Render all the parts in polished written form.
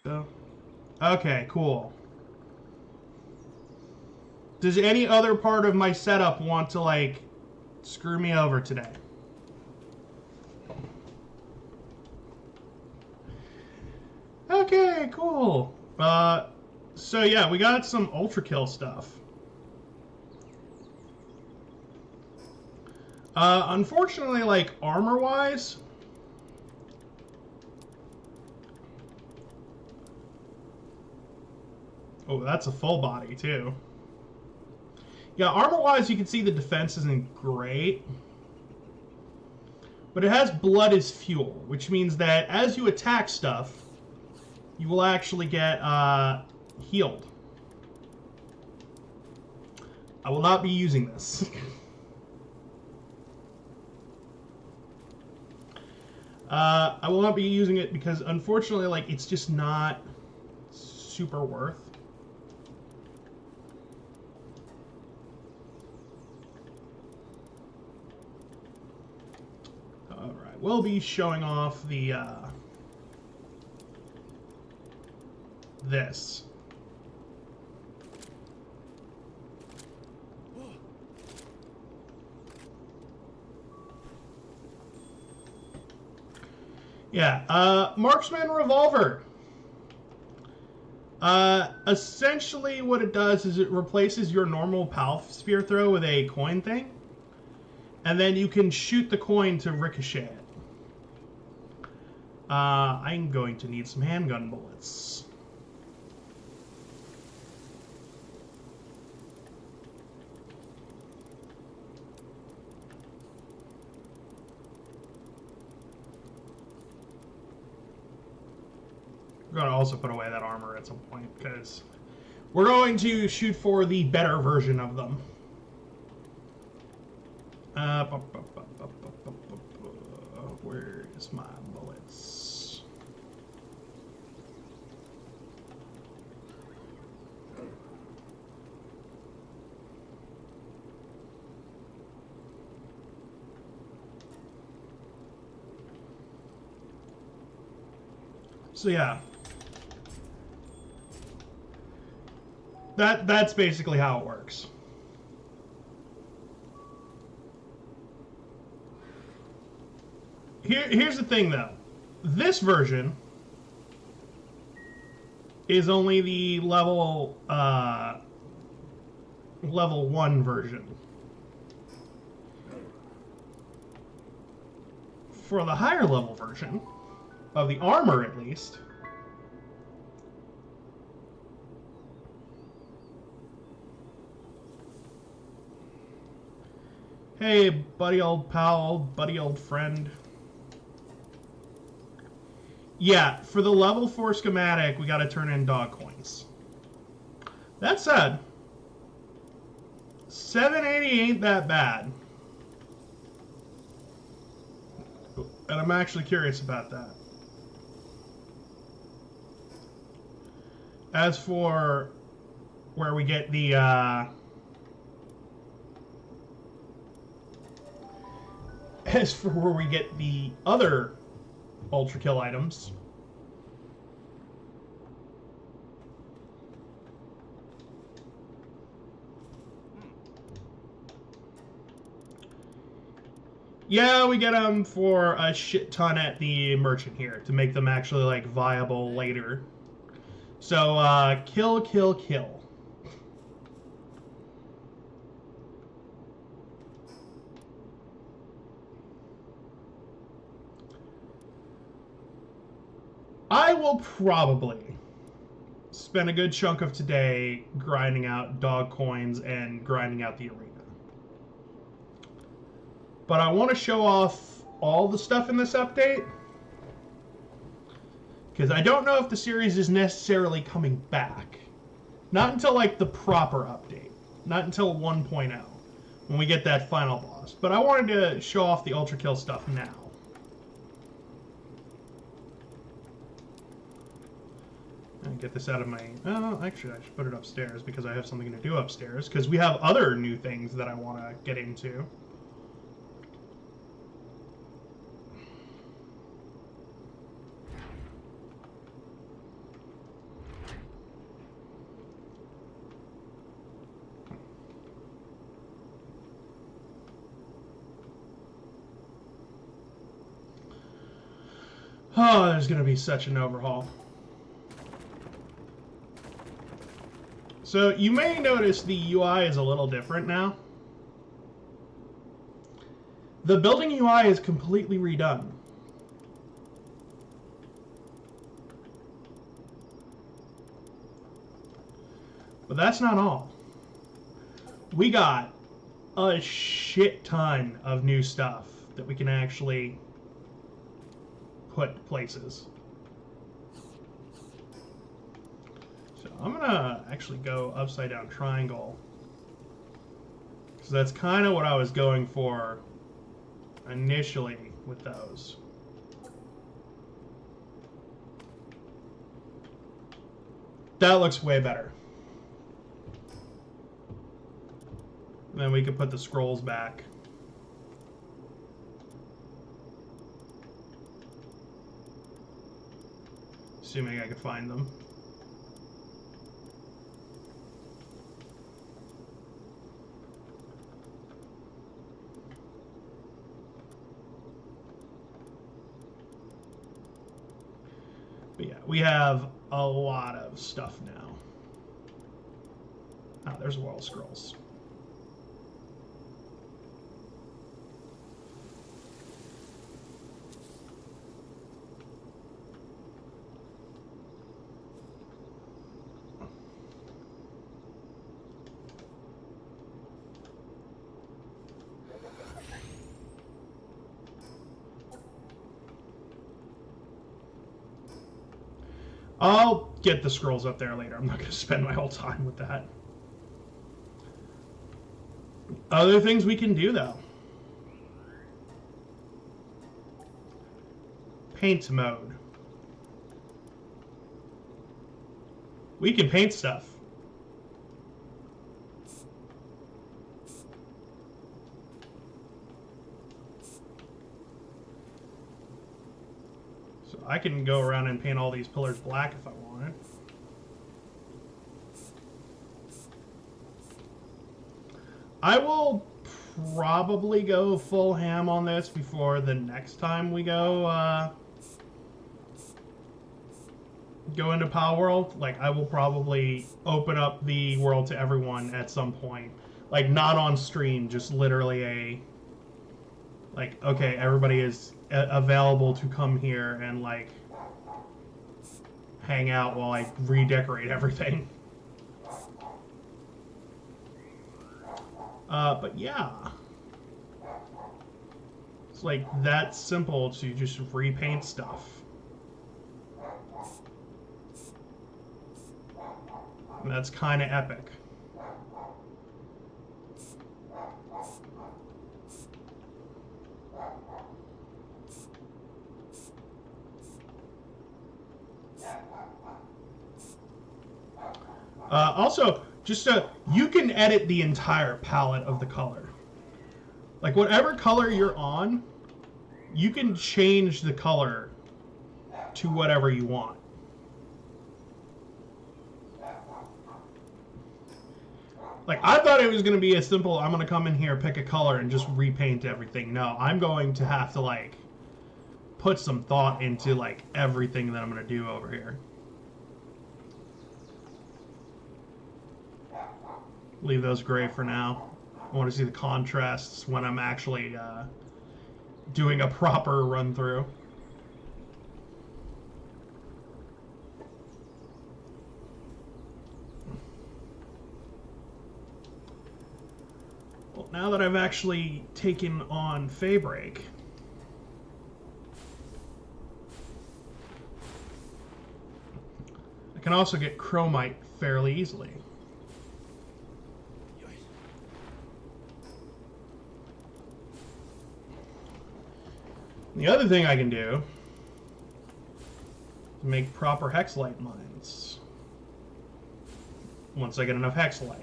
So, okay, cool. Does any other part of my setup want to, like, screw me over today? Okay, cool. So yeah, we got some ultra kill stuff. Unfortunately, like, armor-wise... Oh, that's a full body, too. Yeah, armor-wise, you can see the defense isn't great. But it has blood as fuel, which means that as you attack stuff, you will actually get healed. I will not be using this. I will not be using it because, unfortunately, like, it's just not super worth. Alright, we'll be showing off the, this. Yeah, Marksman Revolver. Essentially what it does is it replaces your normal PAL spear throw with a coin thing. And then you can shoot the coin to ricochet it. I'm going to need some handgun bullets. We're going to also put away that armor at some point, because we're going to shoot for the better version of them. Where's my bullets? So yeah. That's basically how it works. Here's the thing, though. This version is only the level 1 version. For the higher level version of the armor, at least. Hey, buddy old pal, buddy old friend. Yeah, for the level 4 schematic, we gotta turn in dog coins. That said, 780 ain't that bad. And I'm actually curious about that. As for where we get the, as for where we get the other ultra kill items, yeah, we get them for a shit ton at the merchant here to make them actually, like, viable later. So, kill, kill, kill. I will probably spend a good chunk of today grinding out dog coins and grinding out the arena. But I want to show off all the stuff in this update, because I don't know if the series is necessarily coming back. Not until, like, the proper update. Not until 1.0, when we get that final boss. But I wanted to show off the ultra kill stuff now. And get this out of my... Oh, actually, I should put it upstairs because I have something to do upstairs. Because we have other new things that I want to get into. Oh, there's going to be such an overhaul. So you may notice the UI is a little different now. The building UI is completely redone. But that's not all. We got a shit ton of new stuff that we can actually put places. So I'm gonna actually go upside down triangle, because that's kind of what I was going for initially with those. That looks way better. And then we could put the scrolls back. Assuming I could find them. But yeah, we have a lot of stuff now. Ah, there's world scrolls. I'll get the scrolls up there later. I'm not going to spend my whole time with that. Other things we can do, though. Paint mode. We can paint stuff. I can go around and paint all these pillars black if I wanted. I will probably go full ham on this before the next time we go into palworld. Like, I will probably open up the world to everyone at some point. Like, not on stream, just literally a... Like, okay, everybody is available to come here and, like, hang out while I redecorate everything. But yeah. It's, like, that simple to just repaint stuff. And that's kind of epic. Also, just you can edit the entire palette of the color. Like, whatever color you're on, you can change the color to whatever you want. Like, I thought it was going to be as simple, I'm going to come in here, pick a color, and just repaint everything. No, I'm going to have to, like, put some thought into, like, everything that I'm going to do over here. Leave those gray for now. I want to see the contrasts when I'm actually doing a proper run through. Well, now that I've actually taken on Faybreak, I can also get Chromite fairly easily. The other thing I can do is make proper hexalite mines once I get enough hexalite,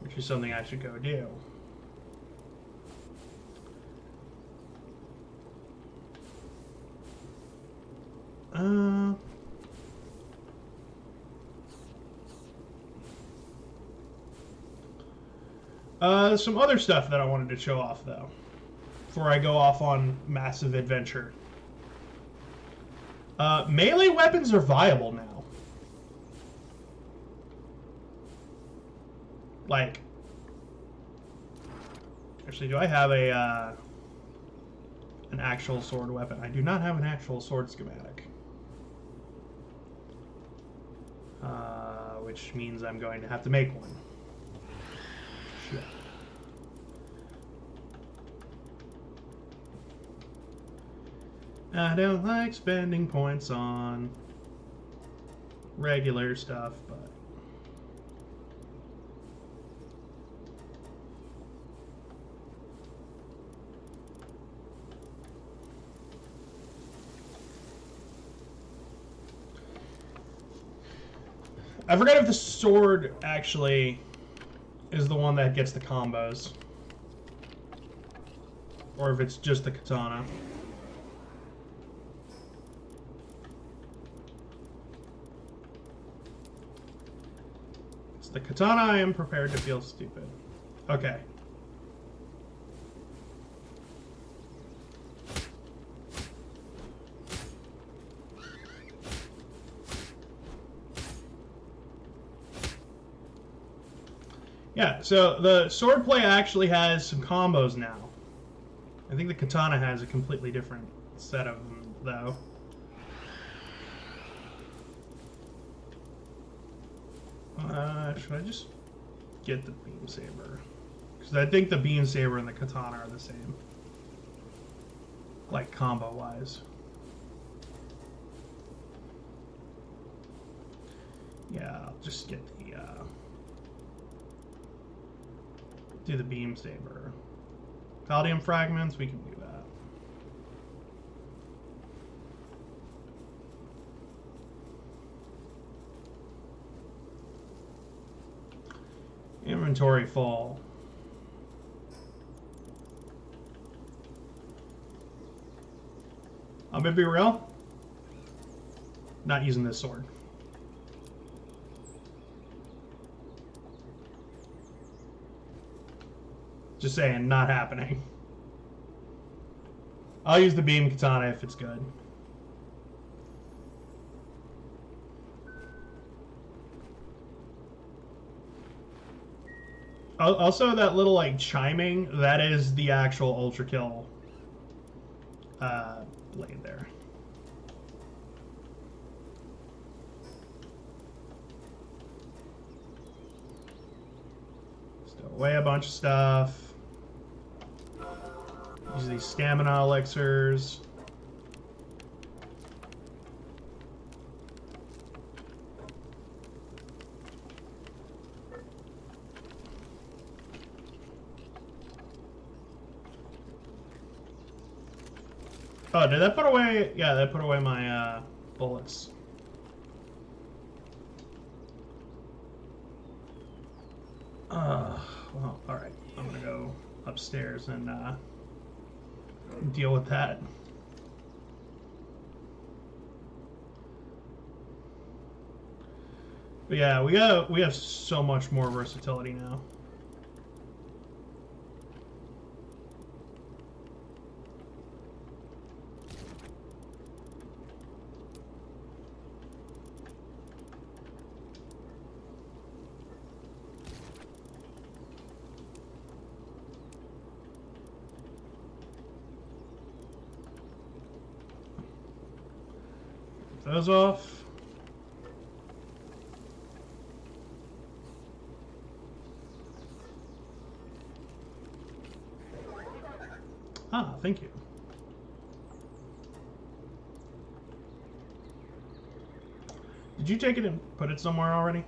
which is something I should go do. Some other stuff that I wanted to show off, though. before I go off on massive adventure. Melee weapons are viable now. Like, actually, do I have a an actual sword weapon? I do not have an actual sword schematic. Which means I'm going to have to make one. Shit. I don't like spending points on regular stuff, but I forgot if the sword actually is the one that gets the combos, or if it's just the katana. It's the katana. I am prepared to feel stupid. Okay. Yeah, so the swordplay actually has some combos now. I think the katana has a completely different set of them, though. Should I just get the beam saber? Because I think the beam saber and the katana are the same. Like, combo-wise. Yeah, I'll just get the, do the beam saber. Palladium fragments, we can do that. Inventory full. I'm gonna be real. Not using this sword. Just saying, not happening. I'll use the beam katana if it's good. Also, that little like chiming, that is the actual ultra kill blade there. Stow away a bunch of stuff. Use these stamina elixirs. Oh, did that put away? Yeah, that put away my bullets. Well, all right. I'm gonna go upstairs and deal with that. But yeah, we have so much more versatility now. Those off. Ah, thank you. Did you take it and put it somewhere already?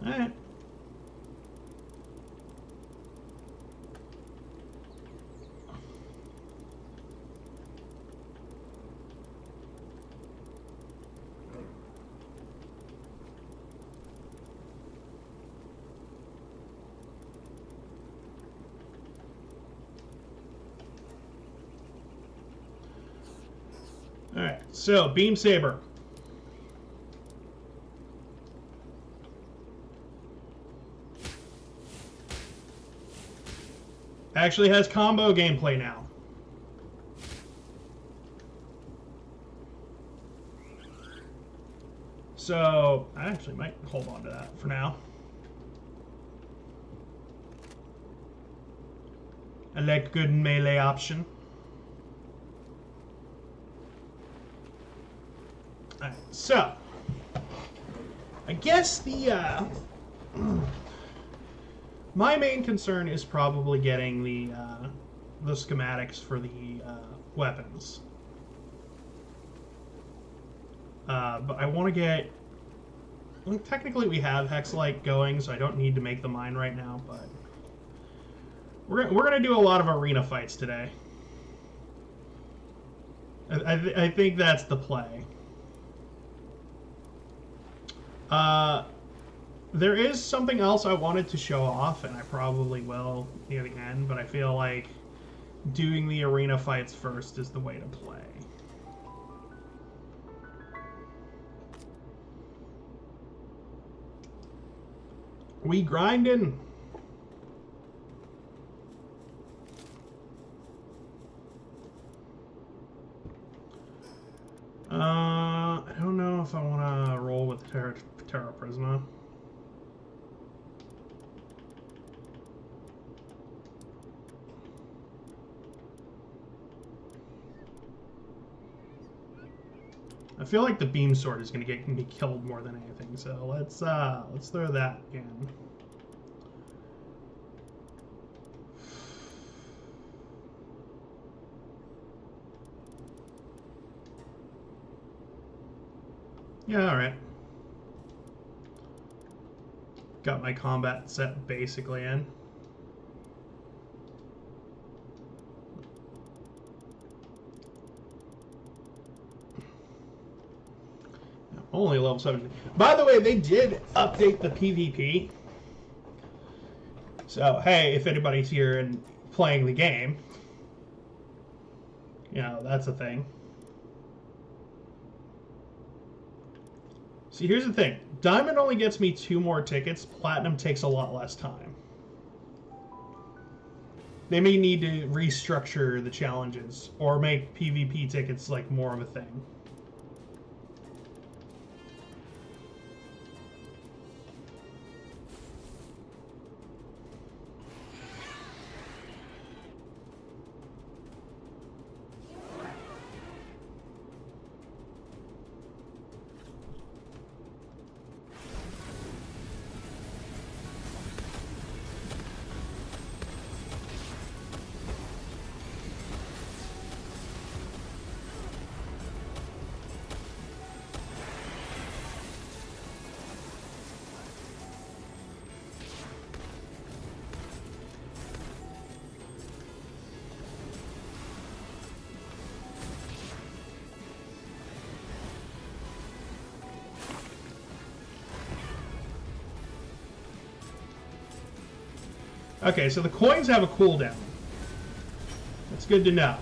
Alright. Alright, so Beam Saber. Actually has combo gameplay now. So I actually might hold on to that for now. I like good melee option. Alright, so I guess the my main concern is probably getting the schematics for the weapons. But I want to get... Well, technically we have Hexlight going, so I don't need to make the mine right now, but... We're going to do a lot of arena fights today. I think that's the play. There is something else I wanted to show off, and I probably will near the end, but I feel like doing the arena fights first is the way to play. We grinding. I don't know if I want to roll with Terra Prisma. I feel like the beam sword is going to get me killed more than anything, so let's throw that in. Yeah, all right. Got my combat set basically in. Only level 17. By the way, they did update the PvP. So, hey, if anybody's here and playing the game, you know, that's a thing. See, here's the thing. Diamond only gets me 2 more tickets. Platinum takes a lot less time. They may need to restructure the challenges or make PvP tickets like more of a thing. Okay, so the coins have a cooldown. That's good to know.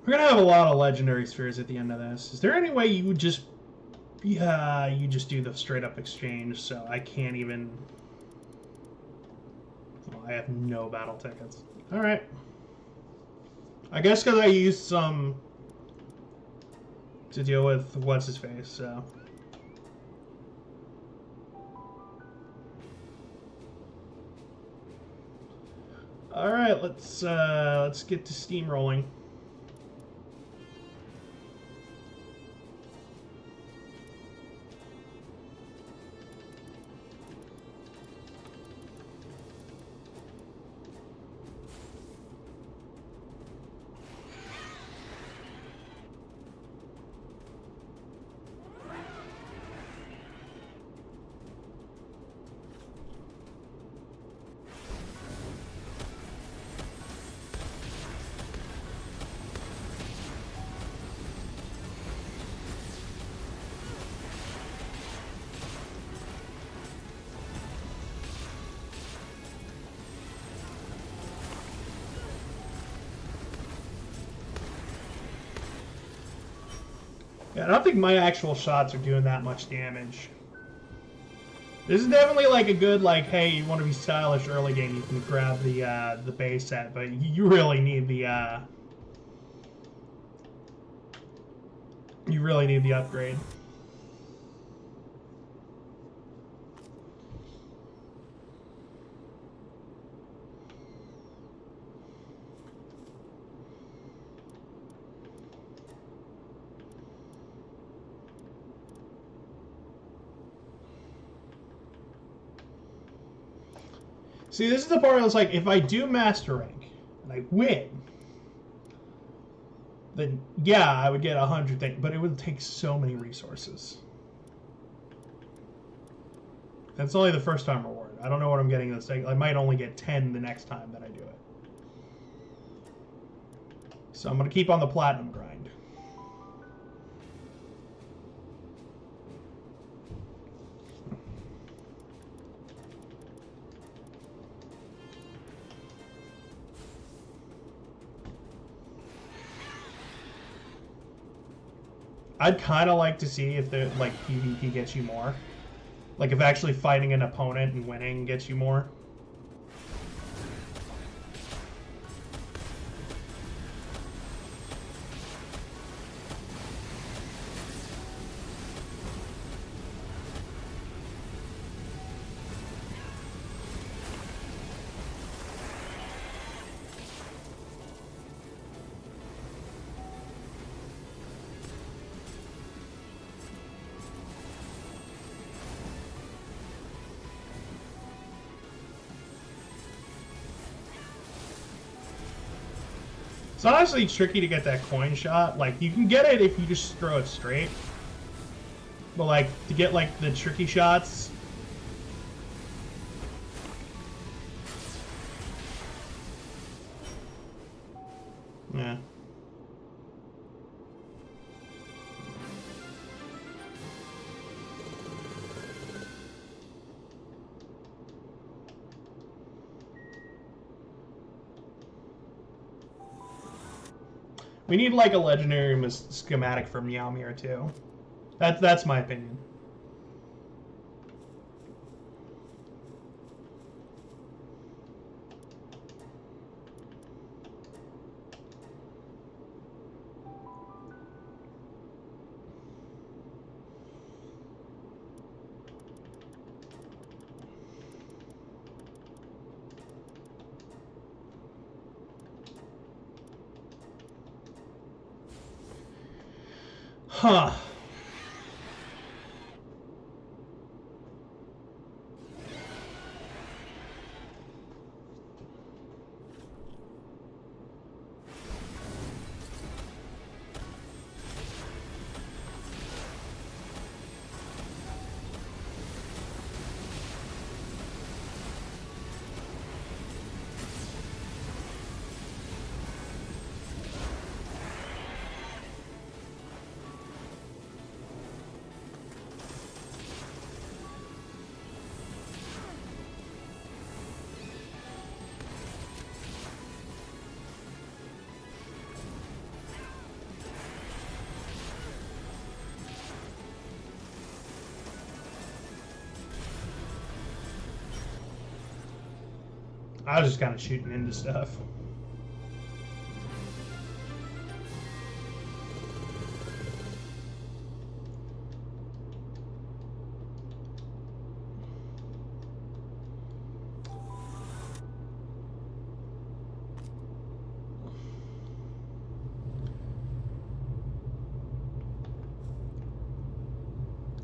We're gonna have a lot of legendary spheres at the end of this. Is there any way you would just, you just do the straight up exchange? So I can't even. Well, I have no battle tickets. All right. I guess because I used some to deal with what's his face. So. All right, let's get to steamrolling. Yeah, I don't think my actual shots are doing that much damage. This is definitely like a good, like, hey, you want to be stylish early game, you can grab the base set, but you really need the upgrade. See, this is the part that's like, if I do Master Rank and I win, then yeah, I would get 100 things, but it would take so many resources. That's only the first time reward. I don't know what I'm getting this thing. I might only get 10 the next time that I do it. So I'm going to keep on the platinum grind. I'd kind of like to see if the like PvP gets you more. Like if actually fighting an opponent and winning gets you more. It's honestly tricky to get that coin shot. Like, you can get it if you just throw it straight. But, like, to get, like, the tricky shots... Yeah. We need like a legendary schematic for Meowmere too. That's my opinion. Huh. I was just kind of shooting into stuff.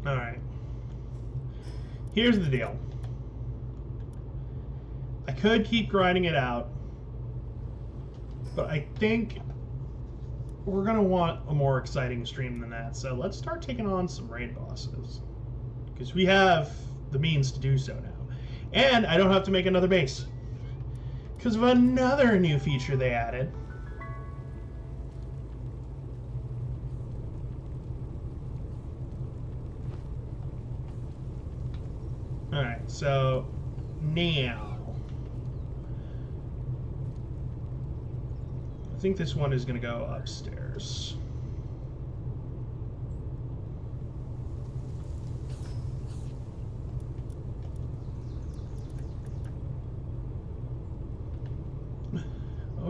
All right. Here's the deal. I could keep grinding it out, but I think we're going to want a more exciting stream than that. So let's start taking on some raid bosses, because we have the means to do so now. And I don't have to make another base because of another new feature they added. Alright, so now I think this one is going to go upstairs.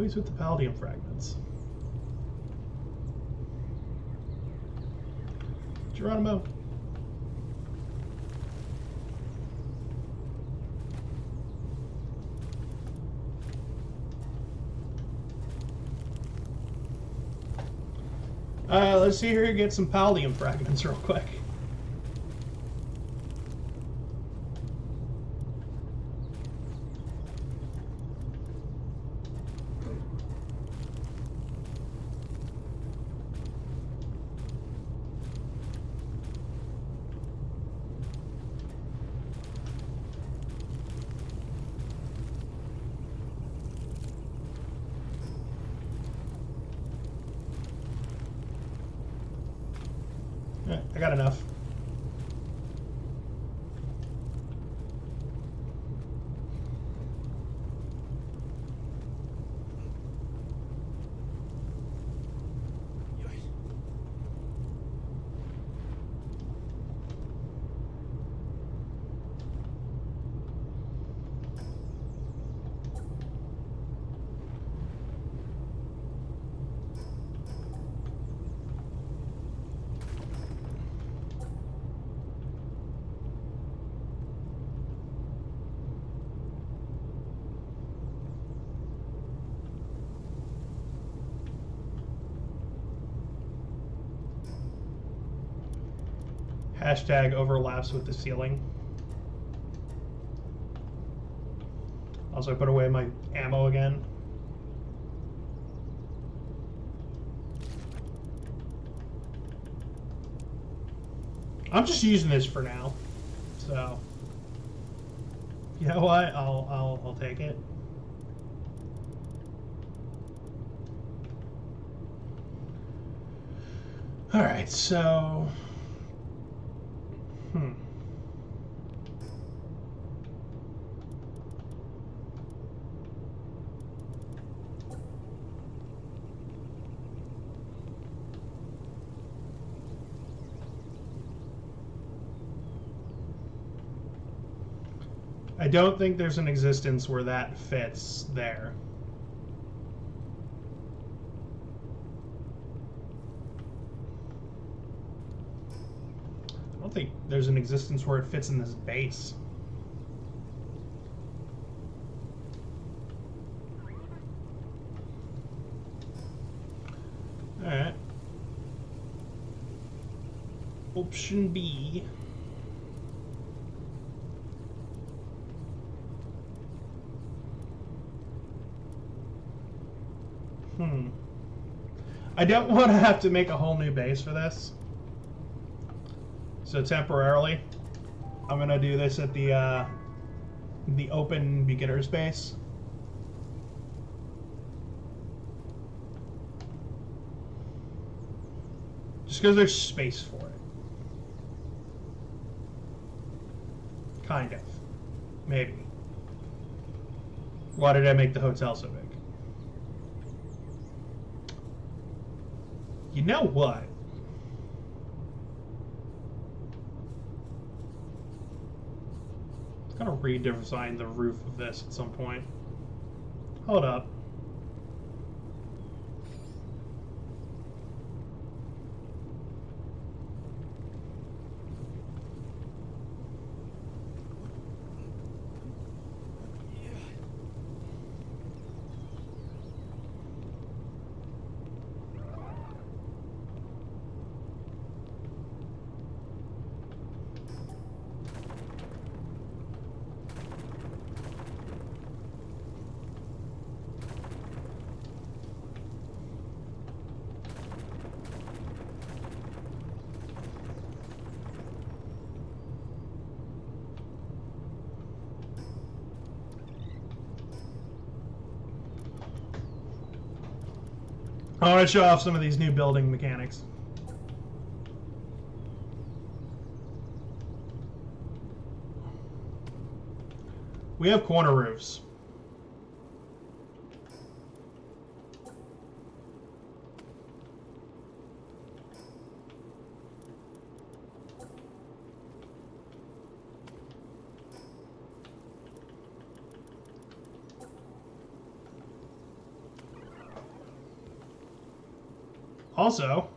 Always with the palladium fragments. Geronimo. Let's see here, get some palladium fragments real quick. I got enough. Hashtag overlaps with the ceiling. Also, I put away my ammo again. I'm just using this for now, so you know what? I'll take it. All right, so. I don't think there's an existence where that fits there. I don't think there's an existence where it fits in this base. Alright. Option B. I don't want to have to make a whole new base for this. So temporarily, I'm going to do this at the open beginner's base. Just because there's space for it. Kind of. Maybe. Why did I make the hotel so big? You know what? I'm gonna redesign the roof of this at some point. Hold up. I want to show off some of these new building mechanics. We have corner roofs. Also,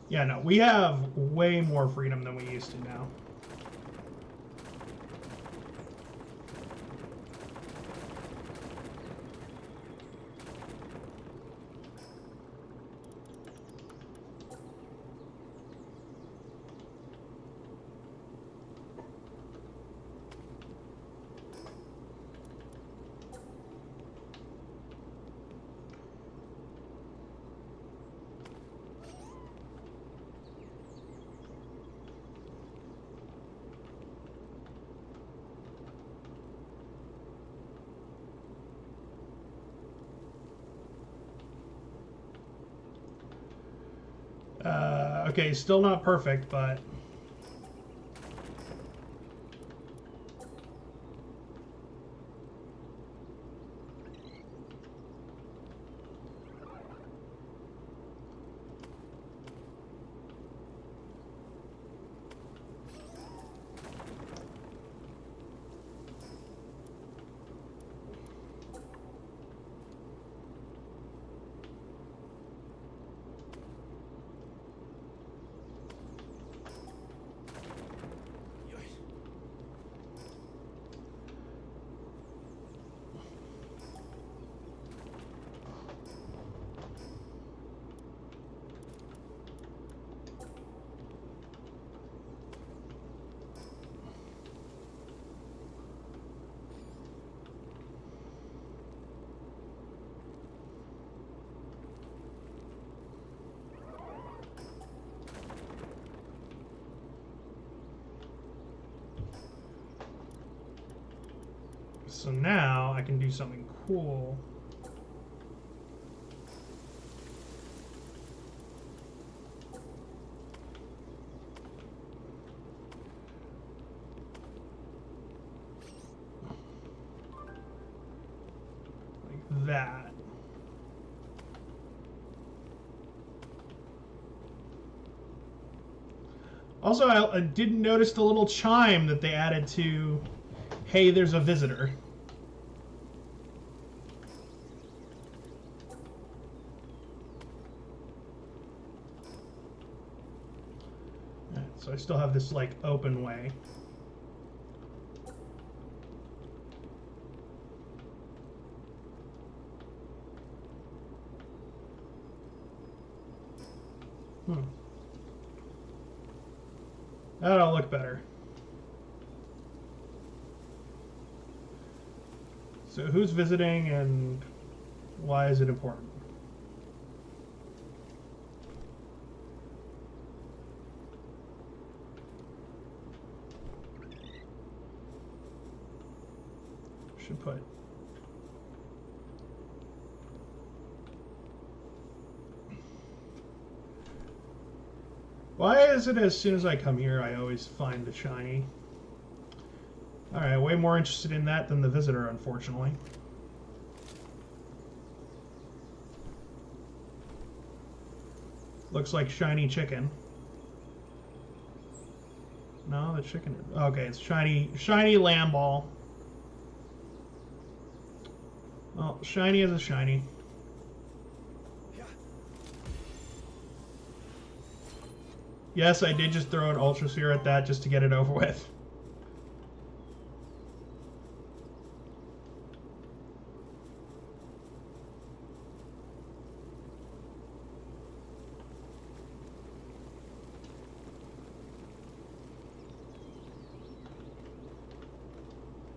yeah, no, we have way more freedom than we used to now. Okay, still not perfect, but... So now I can do something cool. Like that. Also, I didn't notice the little chime that they added to, hey, there's a visitor. So I still have this, like, open way. That'll look better. So who's visiting and why is it important? Should put why is it as soon as I come here I always find the shiny? Alright, way more interested in that than the visitor, unfortunately. Looks like shiny chicken. No, the chicken. Okay, it's shiny lamb ball. Well, shiny is a shiny. Yes, I did just throw an Ultra Sphere at that just to get it over with.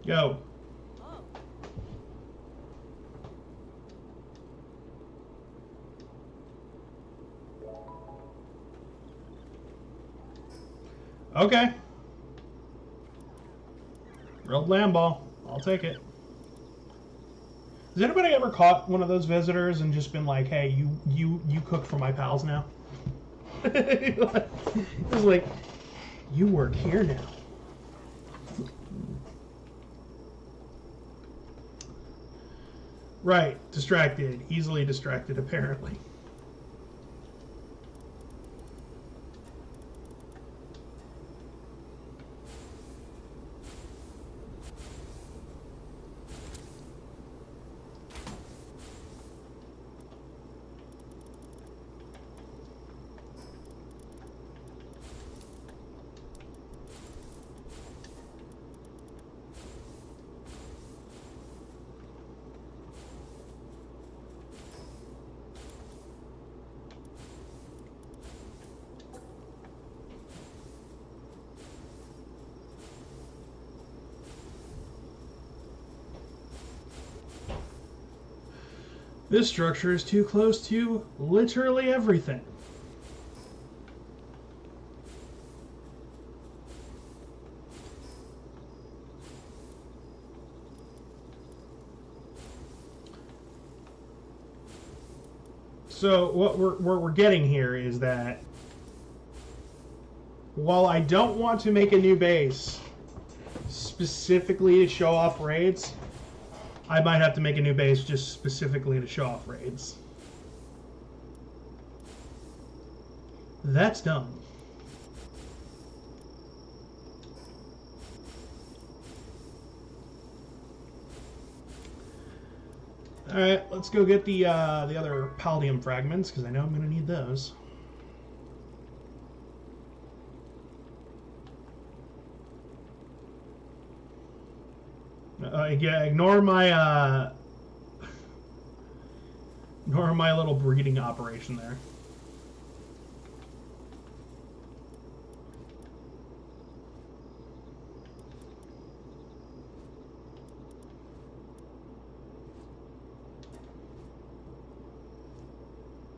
Go. Okay. Grilled lamb ball. I'll take it. Has anybody ever caught one of those visitors and just been like, "Hey, you cook for my pals now"? It's like, you work here now. Right, distracted, easily distracted, apparently. This structure is too close to literally everything. So what we're getting here is that while I don't want to make a new base specifically to show off raids, I might have to make a new base just specifically to show off raids. That's dumb. All right, let's go get the other palladium fragments because I know I'm going to need those. Yeah, ignore my little breeding operation there.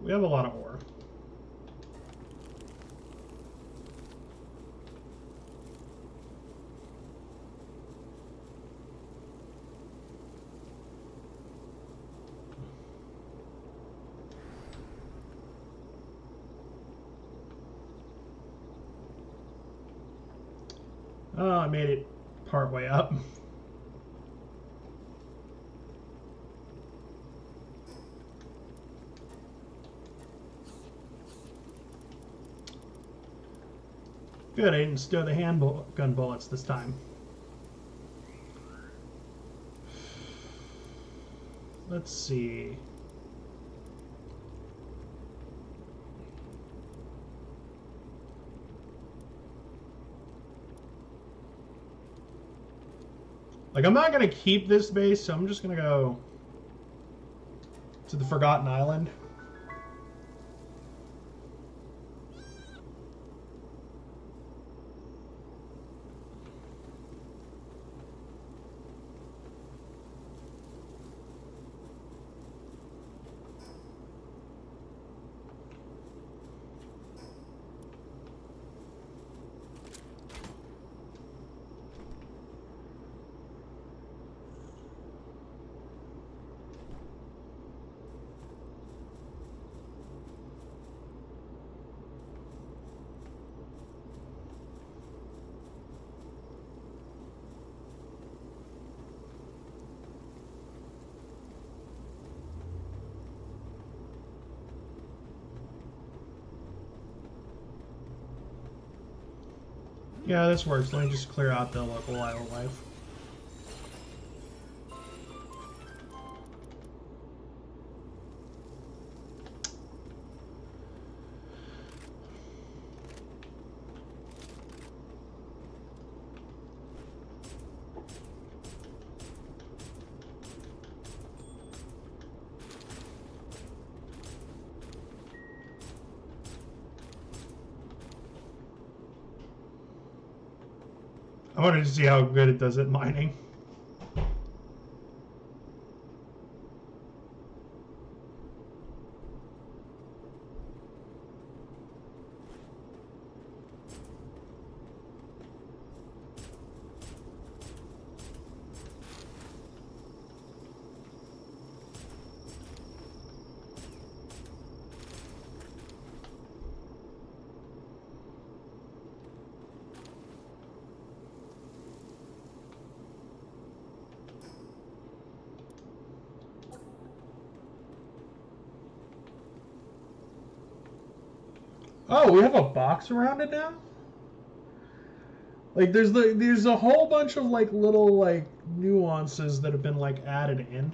We have a lot of ore. Oh, I made it part way up. Good, I didn't stow the handgun bullets this time. Let's see. Like, I'm not going to keep this base, so I'm just going to go to the Forgotten Island. Yeah, this works. Let me just clear out the local wildlife. I wanted to see how good it does at mining. Oh, we have a box around it now? Like there's a whole bunch of like little like nuances that have been like added in.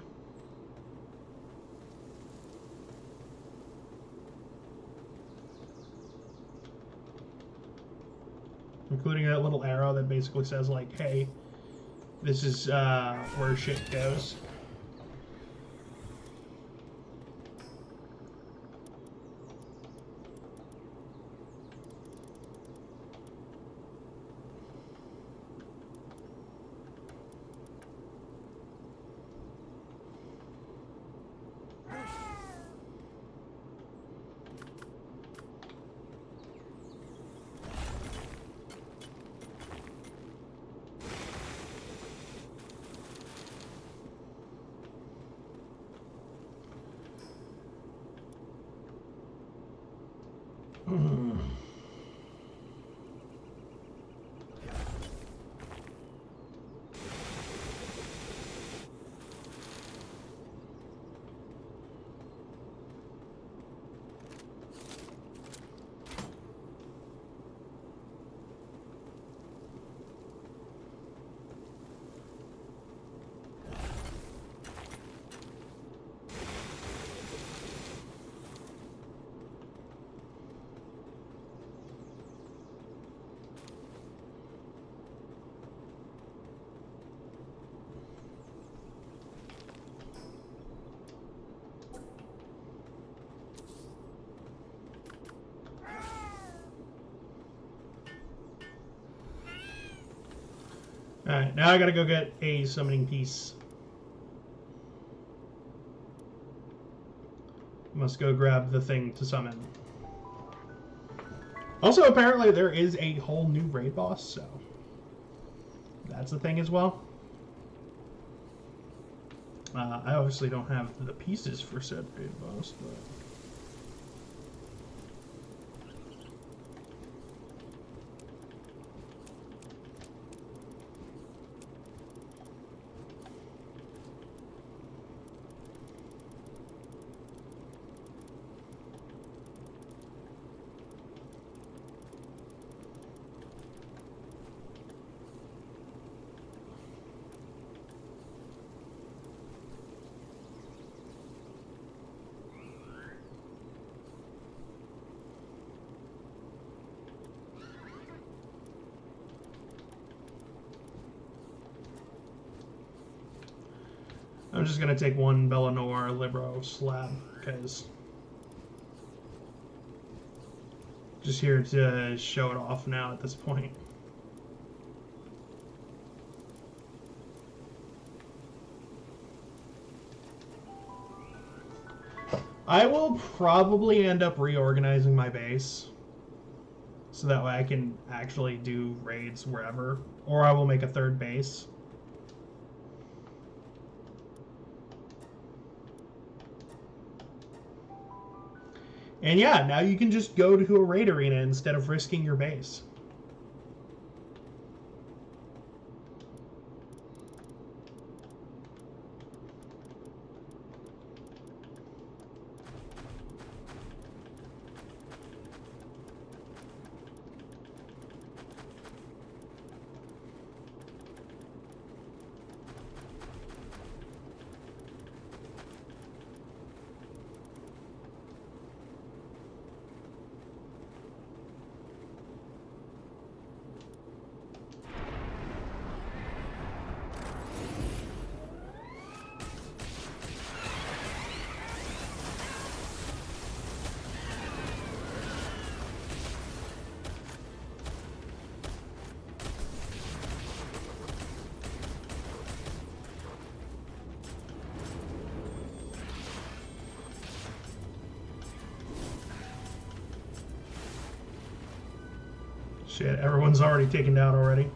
Including that little arrow that basically says like, hey, this is where shit goes. Alright, now I gotta go get a summoning piece. Must go grab the thing to summon. Also, apparently there is a whole new raid boss, so that's a thing as well. I obviously don't have the pieces for said raid boss, but... I'm just going to take one Bellanor Libro slab, because just here to show it off now at this point. I will probably end up reorganizing my base so that way I can actually do raids wherever, or I will make a third base. And yeah, now you can just go to a raid arena instead of risking your base. Shit, everyone's already taken down already.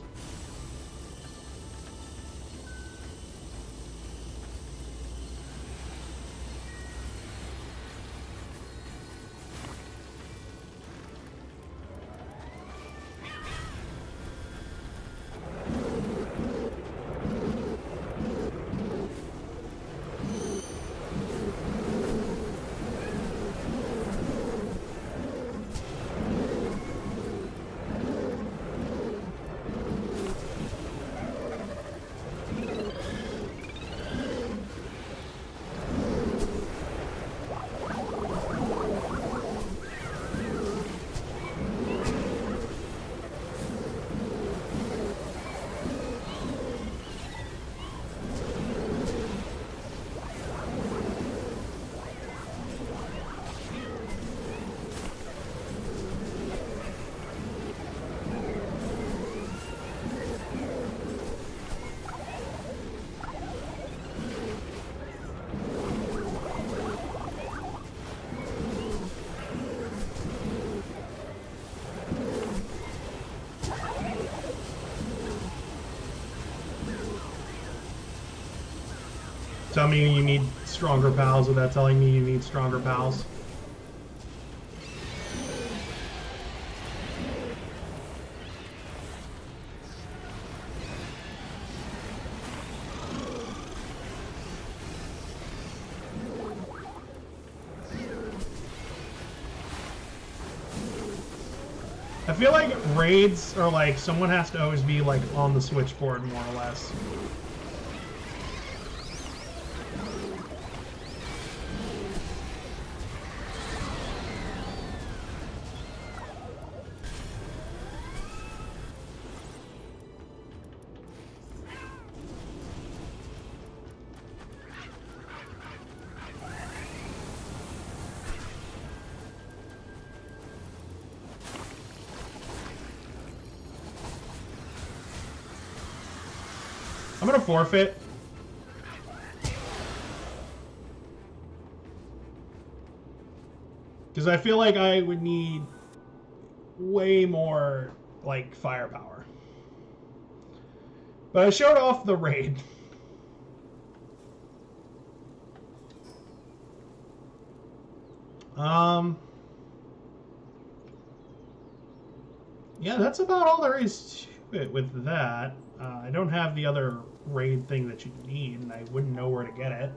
Tell me you need stronger pals without telling me you need stronger pals. I feel like raids are like someone has to always be like on the switchboard more or less. I'm gonna forfeit. Because I feel like I would need way more, like, firepower. But I showed off the raid. Yeah, that's about all there is to it with that. I don't have the other raid thing that you need, and I wouldn't know where to get it.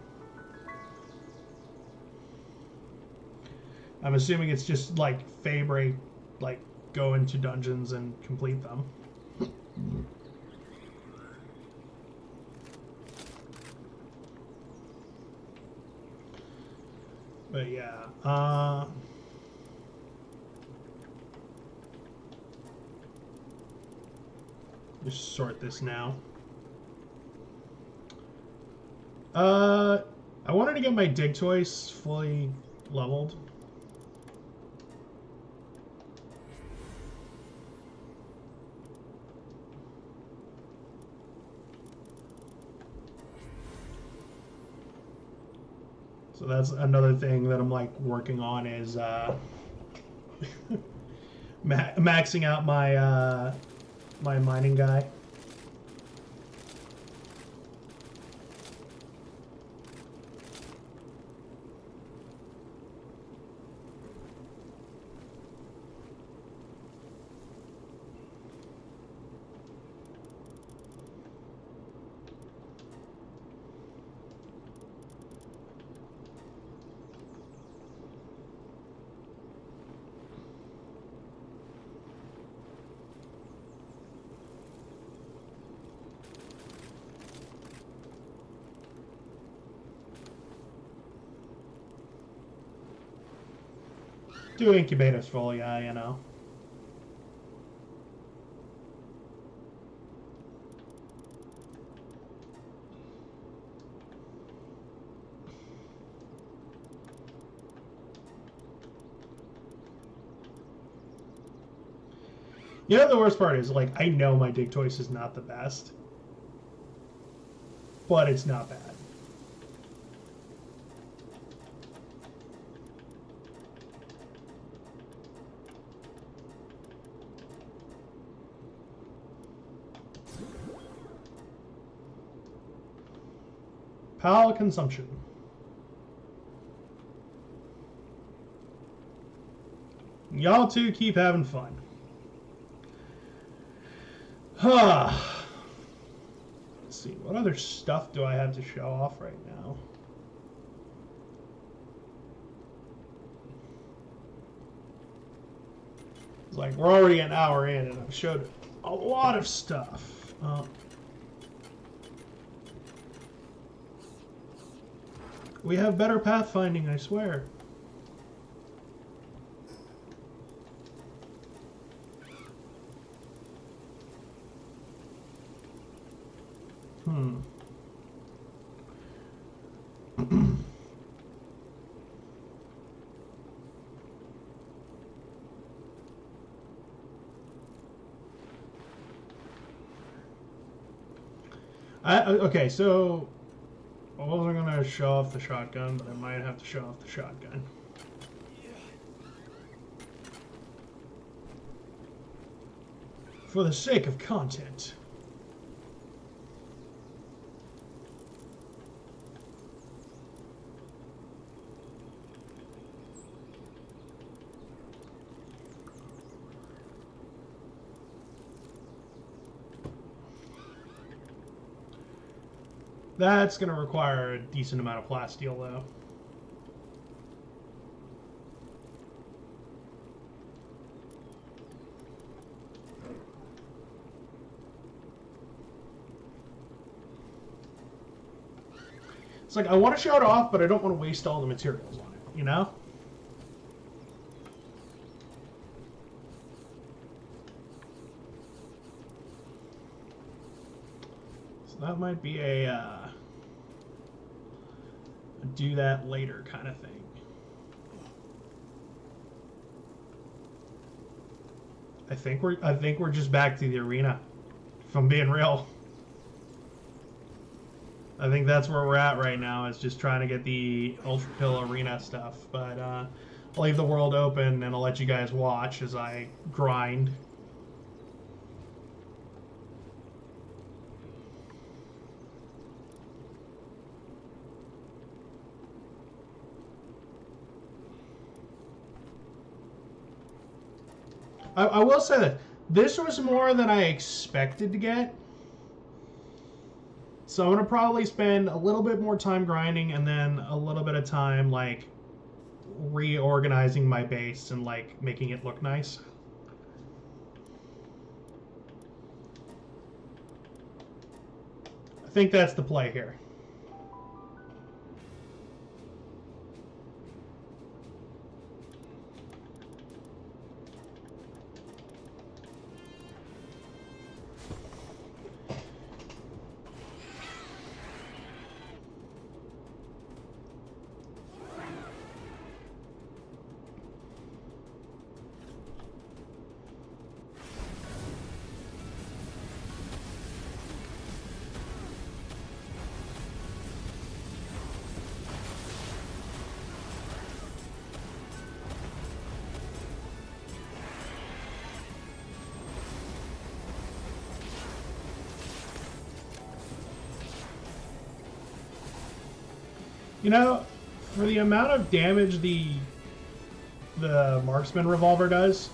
I'm assuming it's just like Fabre, like go into dungeons and complete them. But yeah, just sort this now. I wanted to get my dig toys fully leveled. So that's another thing that I'm like working on is maxing out my my mining guy. Do incubators full, yeah, you know. You know the worst part is, like, I know my dig toys is not the best, but it's not bad. Pal consumption. Y'all two keep having fun. Let's see, what other stuff do I have to show off right now? It's like we're already an hour in and I've showed a lot of stuff. We have better pathfinding, I swear. Okay, so I wasn't gonna show off the shotgun, but I might have to show off the shotgun. For the sake of content. That's going to require a decent amount of plasteel, though. It's like, I want to show it off, but I don't want to waste all the materials on it, you know? So that might be a do that later kind of thing. I think we're just back to the arena, if I'm being real. I think that's where we're at right now, is just trying to get the Ultra Kill arena stuff. But I'll leave the world open and I'll let you guys watch as I grind. I will say that this was more than I expected to get. So I'm going to probably spend a little bit more time grinding and then a little bit of time, like, reorganizing my base and, like, making it look nice. I think that's the play here. You know, for the amount of damage the marksman revolver does,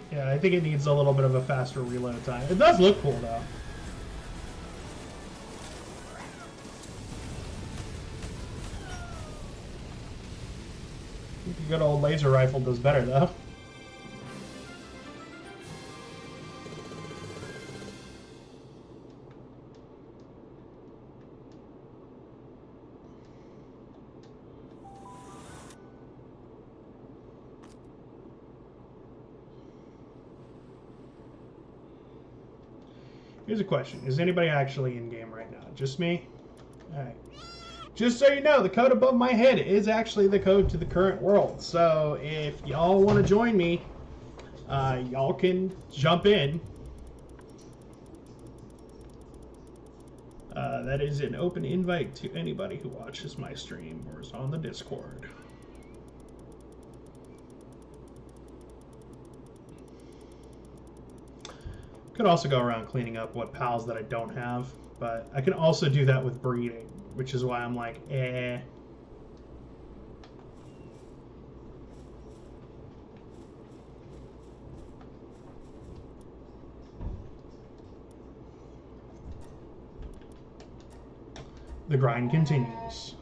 yeah, I think it needs a little bit of a faster reload time. It does look cool though. I think the good old laser rifle does better though. Here's a question. Is anybody actually in game right now? Just me? Alright. Just so you know, the code above my head is actually the code to the current world. So if y'all want to join me, y'all can jump in. That is an open invite to anybody who watches my stream or is on the Discord. Could also go around cleaning up what pals that I don't have, but I can also do that with breeding, which is why I'm like, eh. The grind continues.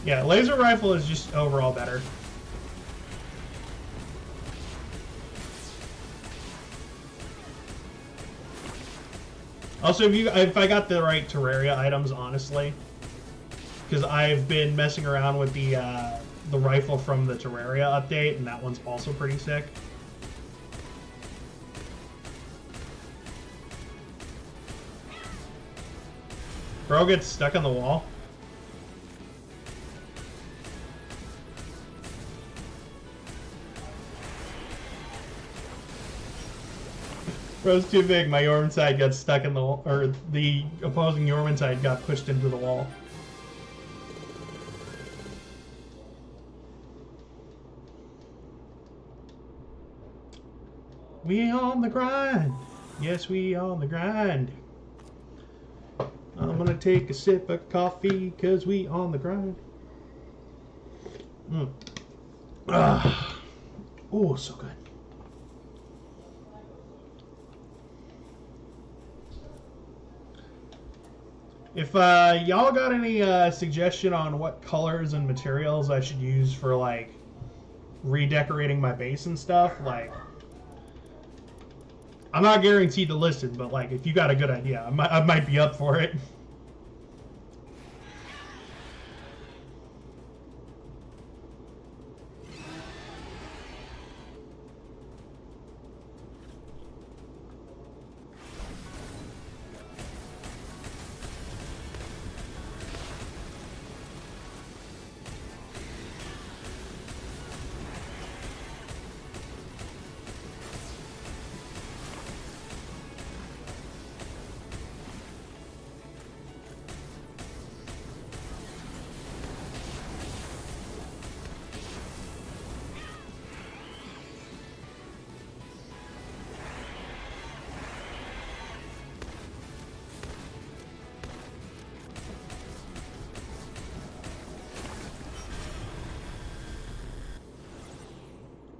Yeah, laser rifle is just overall better. Also, if I got the right Terraria items, honestly, because I've been messing around with the rifle from the Terraria update, and that one's also pretty sick. Bro gets stuck on the wall. Bro's too big. My Yormside got stuck in the wall, or the opposing Yormside got pushed into the wall. We on the grind. Yes, we on the grind. gonna take a sip of coffee, cause we on the grind. Oh, so good. If y'all got any suggestion on what colors and materials I should use for like redecorating my base and stuff, like I'm not guaranteed to listen, but like if you got a good idea, I might be up for it.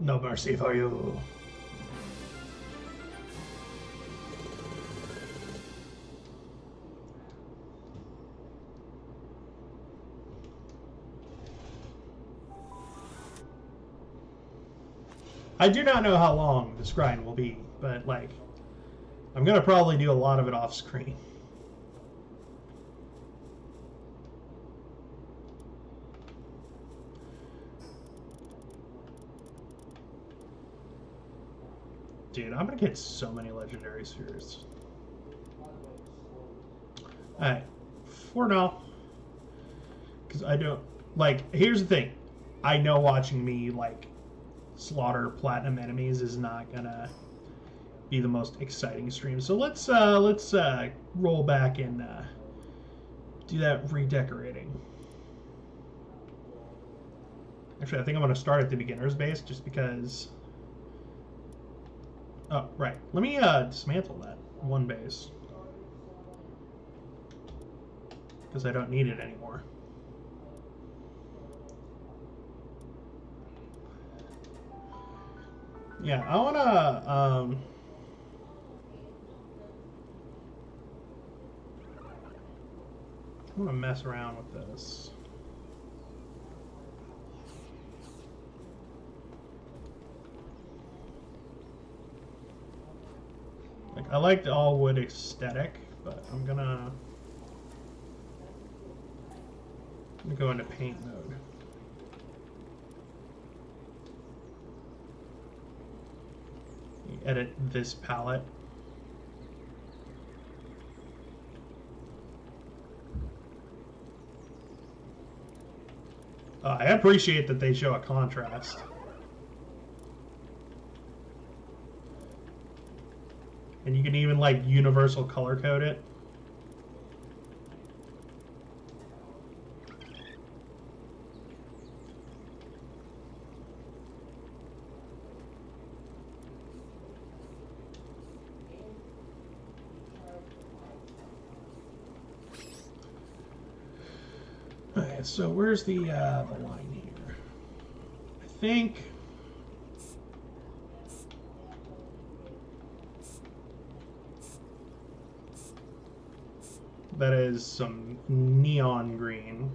No mercy for you. I do not know how long this grind will be, but like, I'm gonna probably do a lot of it off screen. Dude, I'm gonna get so many legendary spheres. Alright, for now, because I don't, like, here's the thing. I know watching me, like, slaughter platinum enemies is not gonna be the most exciting stream. So let's roll back and do that redecorating. Actually, I think I'm gonna start at the beginner's base just because. Oh, right. Let me dismantle that one base because I don't need it anymore. Yeah, I wanna mess around with this. Like, I like the all wood aesthetic, but I'm gonna go into paint mode. Edit this palette. I appreciate that they show a contrast. And you can even like universal color code it. Okay, so where's the line here? I think. That is some neon green.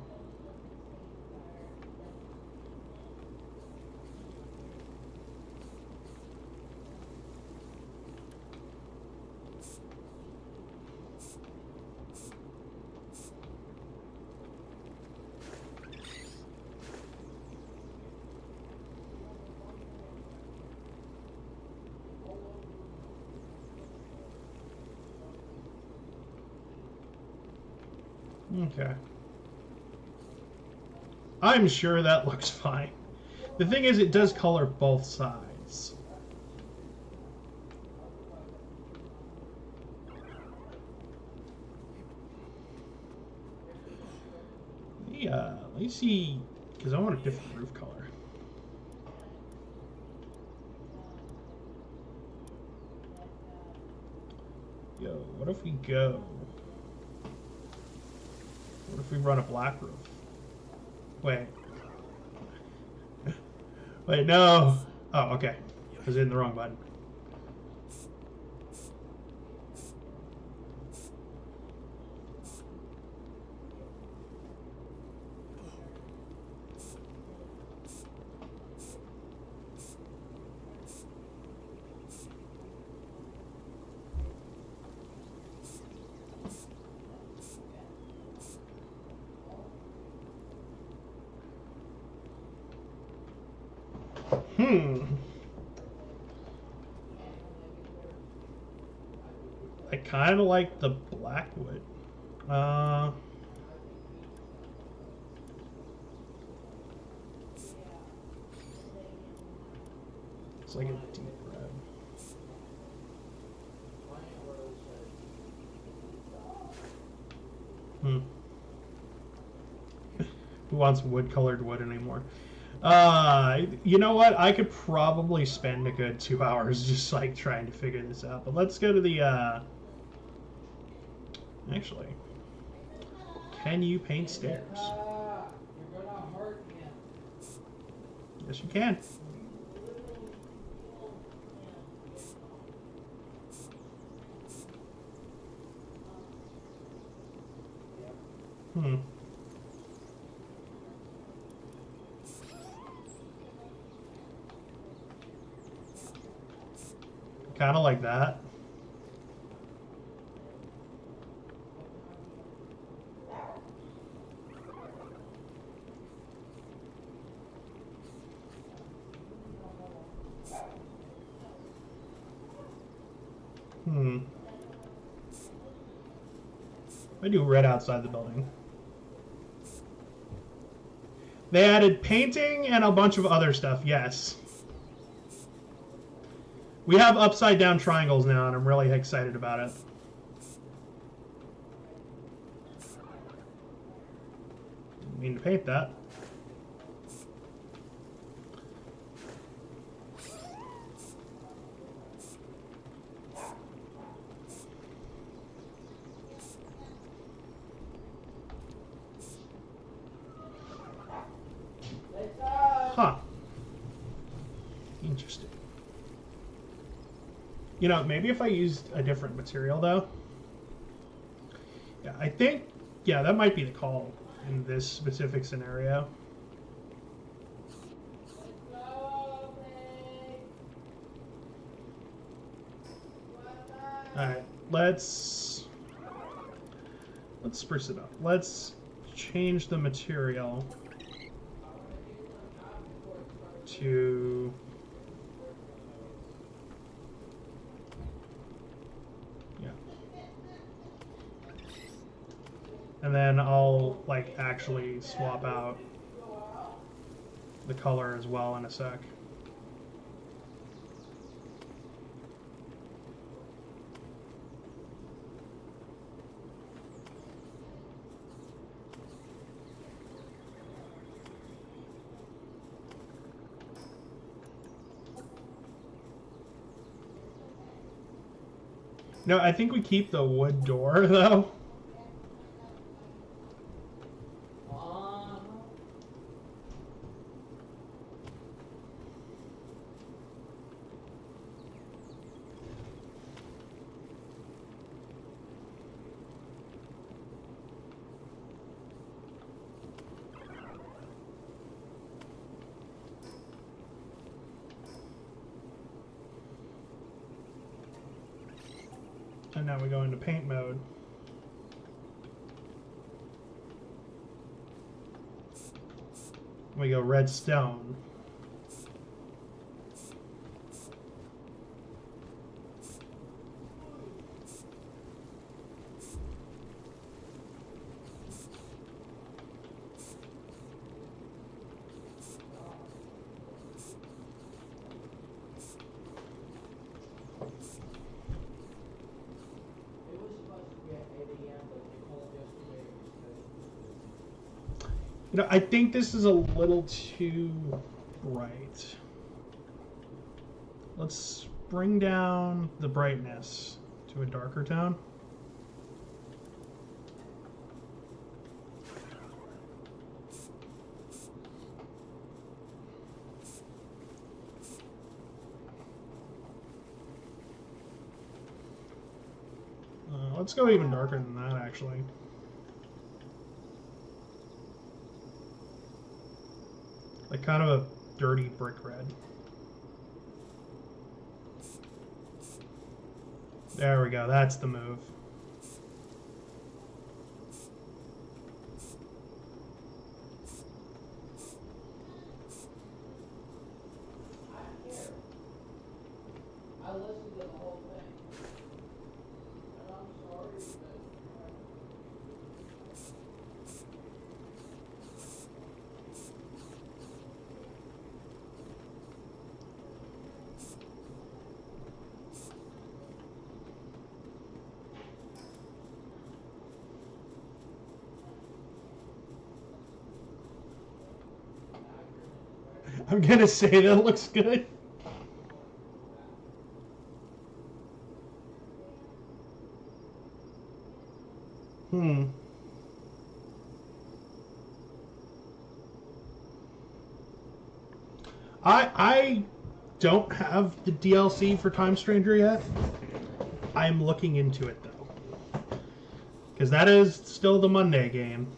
Okay. I'm sure that looks fine. The thing is, it does color both sides. Yeah, let me see, because I want a different roof color. Yo, what if we go What if we run a black roof? Wait. Wait, no. Oh, okay. I was hitting the wrong button. I kind of like the blackwood. It's like a deep red. Who wants wood-colored wood anymore? You know what? I could probably spend a good 2 hours just like trying to figure this out. But let's go to the. Actually, can you paint stairs? You're gonna hurt him. Yes, you can. Kind of like that. I do red outside the building. They added painting and a bunch of other stuff, yes. We have upside down triangles now, and I'm really excited about it. Didn't mean to paint that. Huh. Interesting. You know, maybe if I used a different material, though. Yeah, I think, yeah, that might be the call in this specific scenario. Alright, let's spruce it up. Let's change the material to and then I'll like actually swap out the color as well in a sec. No, I think we keep the wood door though. And now we go into paint mode. We go redstone. You know, I think this is a little too bright. Let's bring down the brightness to a darker tone. Let's go even darker than that, actually. Like kind of a dirty brick red. There we go. That's the move. I listened to the whole thing. And I'm sorry that I'm gonna say that looks good. I don't have the DLC for Time Stranger yet. I'm looking into it though, because that is still the Monday game.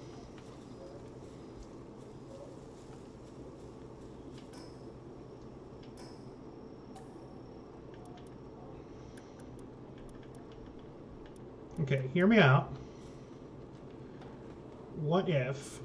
Okay, hear me out. What if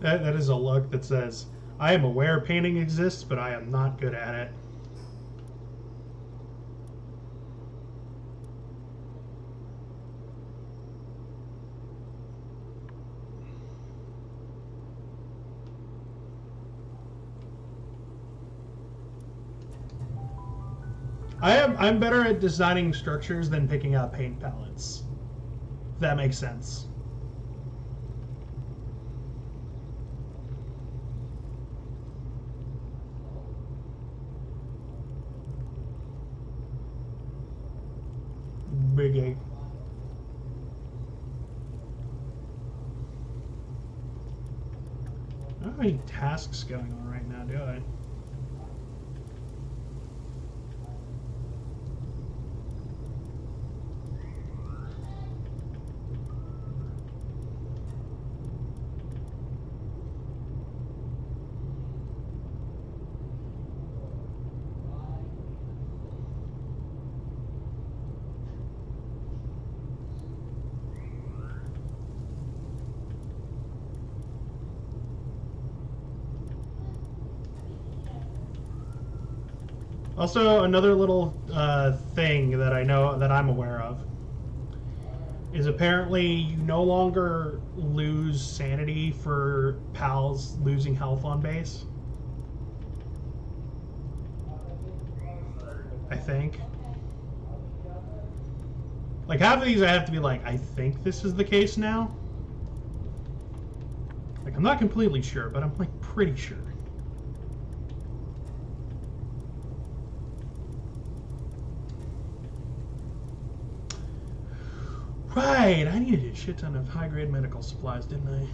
that is a look that says, I am aware painting exists, but I am not good at it. I'm better at designing structures than picking out paint palettes. If that makes sense. Big egg. I don't have any tasks going on right now, do I? Also, another little thing that I know that I'm aware of is apparently you no longer lose sanity for pals losing health on base. I think. Like half of these I have to be like, I think this is the case now. Like I'm not completely sure, but I'm like pretty sure. Right, I needed a shit ton of high-grade medical supplies, didn't I?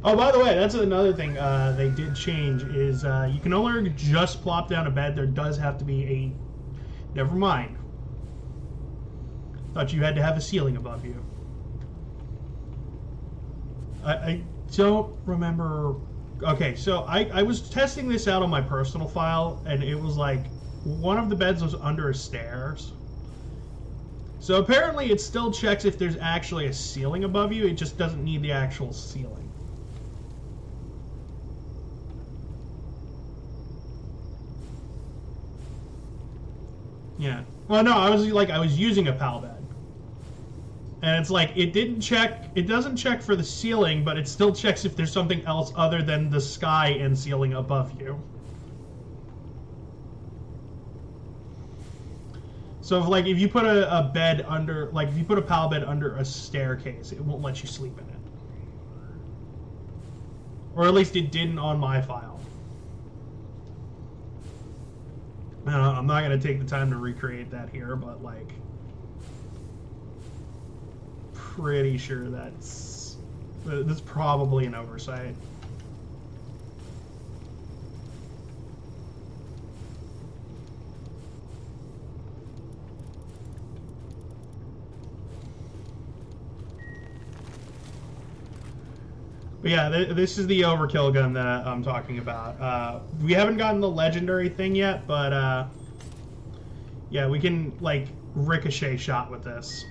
Oh, by the way, that's another thing they did change is you can no longer just plop down a bed. There does have to be a... Never mind. Thought you had to have a ceiling above you. I don't remember. Okay, so I was testing this out on my personal file, and it was like one of the beds was under a stairs. So apparently it still checks if there's actually a ceiling above you. It just doesn't need the actual ceiling. Yeah. Well, no, I was using a PAL bed. And it's like it doesn't check for the ceiling, but it still checks if there's something else other than the sky and ceiling above you. So if you put a bed under, like if you put a PAL bed under a staircase, it won't let you sleep in it. Or at least it didn't on my file. I'm not going to take the time to recreate that here, but like pretty sure that's probably an oversight. But yeah, this is the overkill gun that I'm talking about. We haven't gotten the legendary thing yet, but yeah, we can like ricochet shot with this.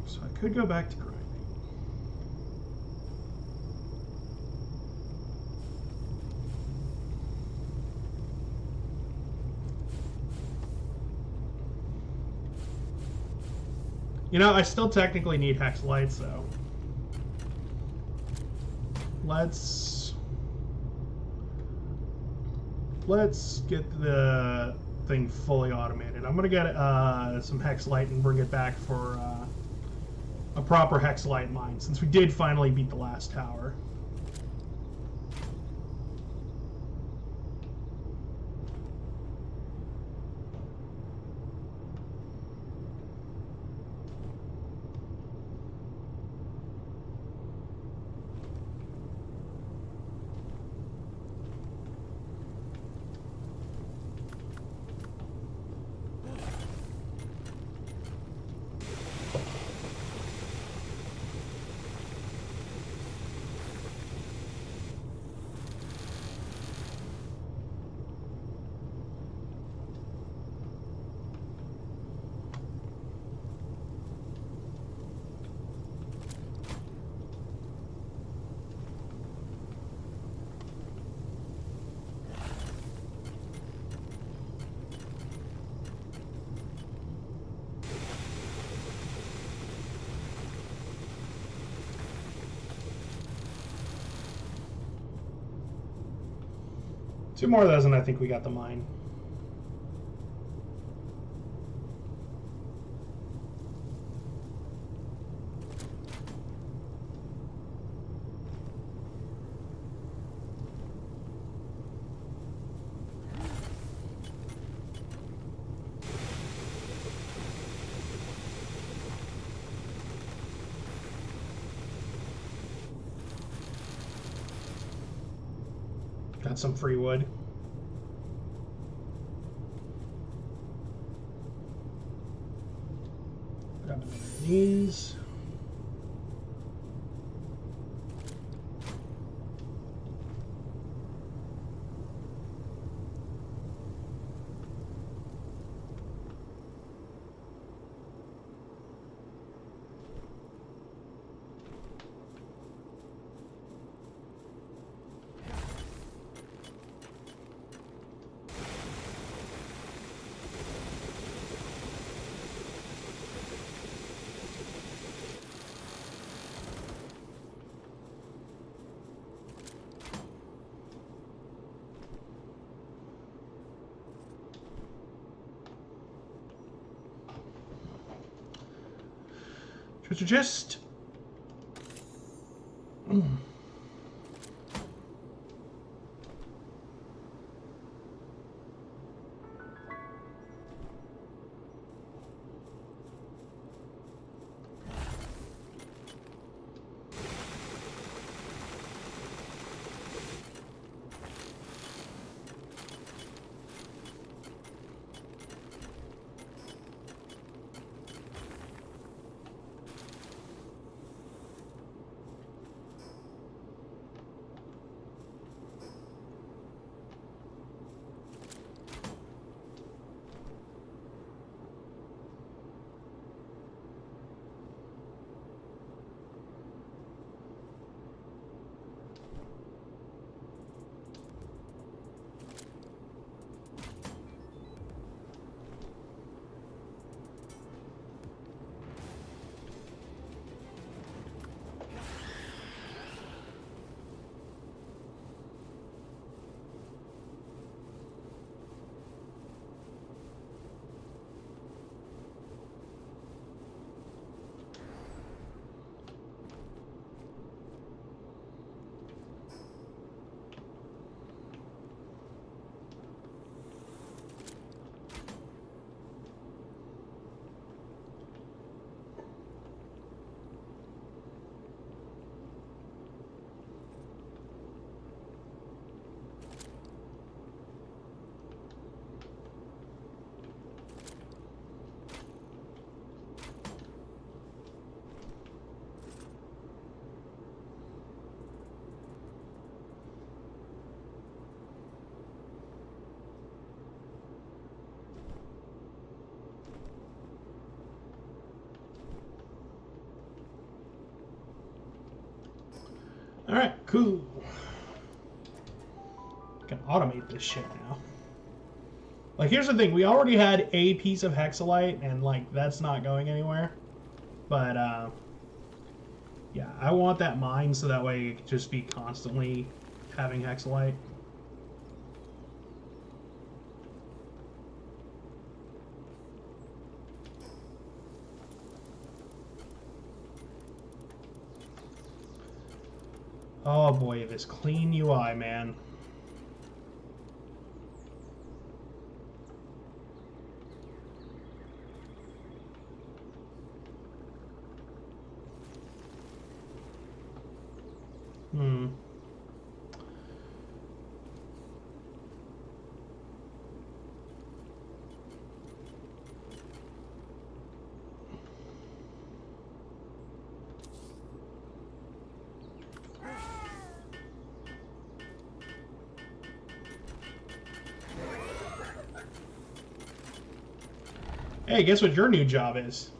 So I could go back to grinding. You know, I still technically need hex lights, though. Let's get the thing fully automated. I'm gonna get some hex light and bring it back for a proper hex light mine, since we did finally beat the last tower. Two more of those, and I think we got the mine. Got some free wood. Grab another of these. So just Cool. Can automate this shit now. Like, here's the thing. We already had a piece of hexalite, and, like, that's not going anywhere. But, yeah, I want that mine so that way it can just be constantly having hexalite. Oh boy, this clean UI, man. Hey, guess what your new job is?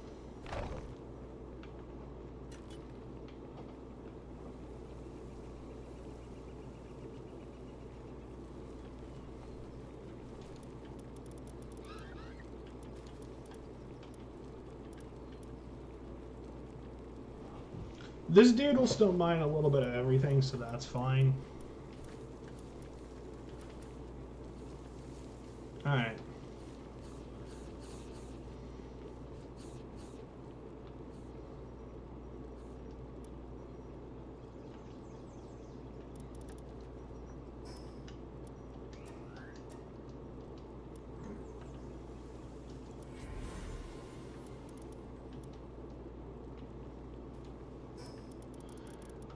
This dude will still mine a little bit of everything, so that's fine. Alright.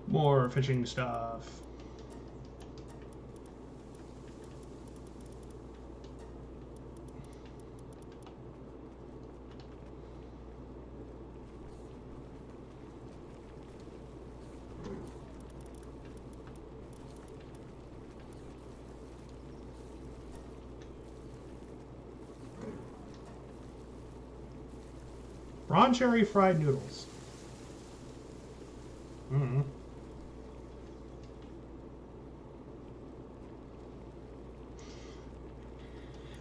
More fishing stuff. Prawn cherry fried noodles. Mm-hmm.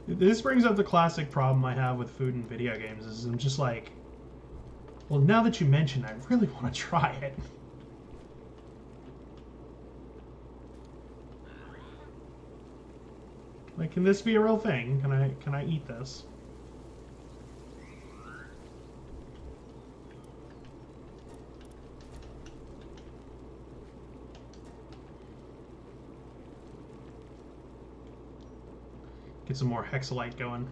This brings up the classic problem I have with food in video games, is I'm just like, well, now that you mention it, I really want to try it. Like, can this be a real thing? Can I eat this? Get some more hexalite going.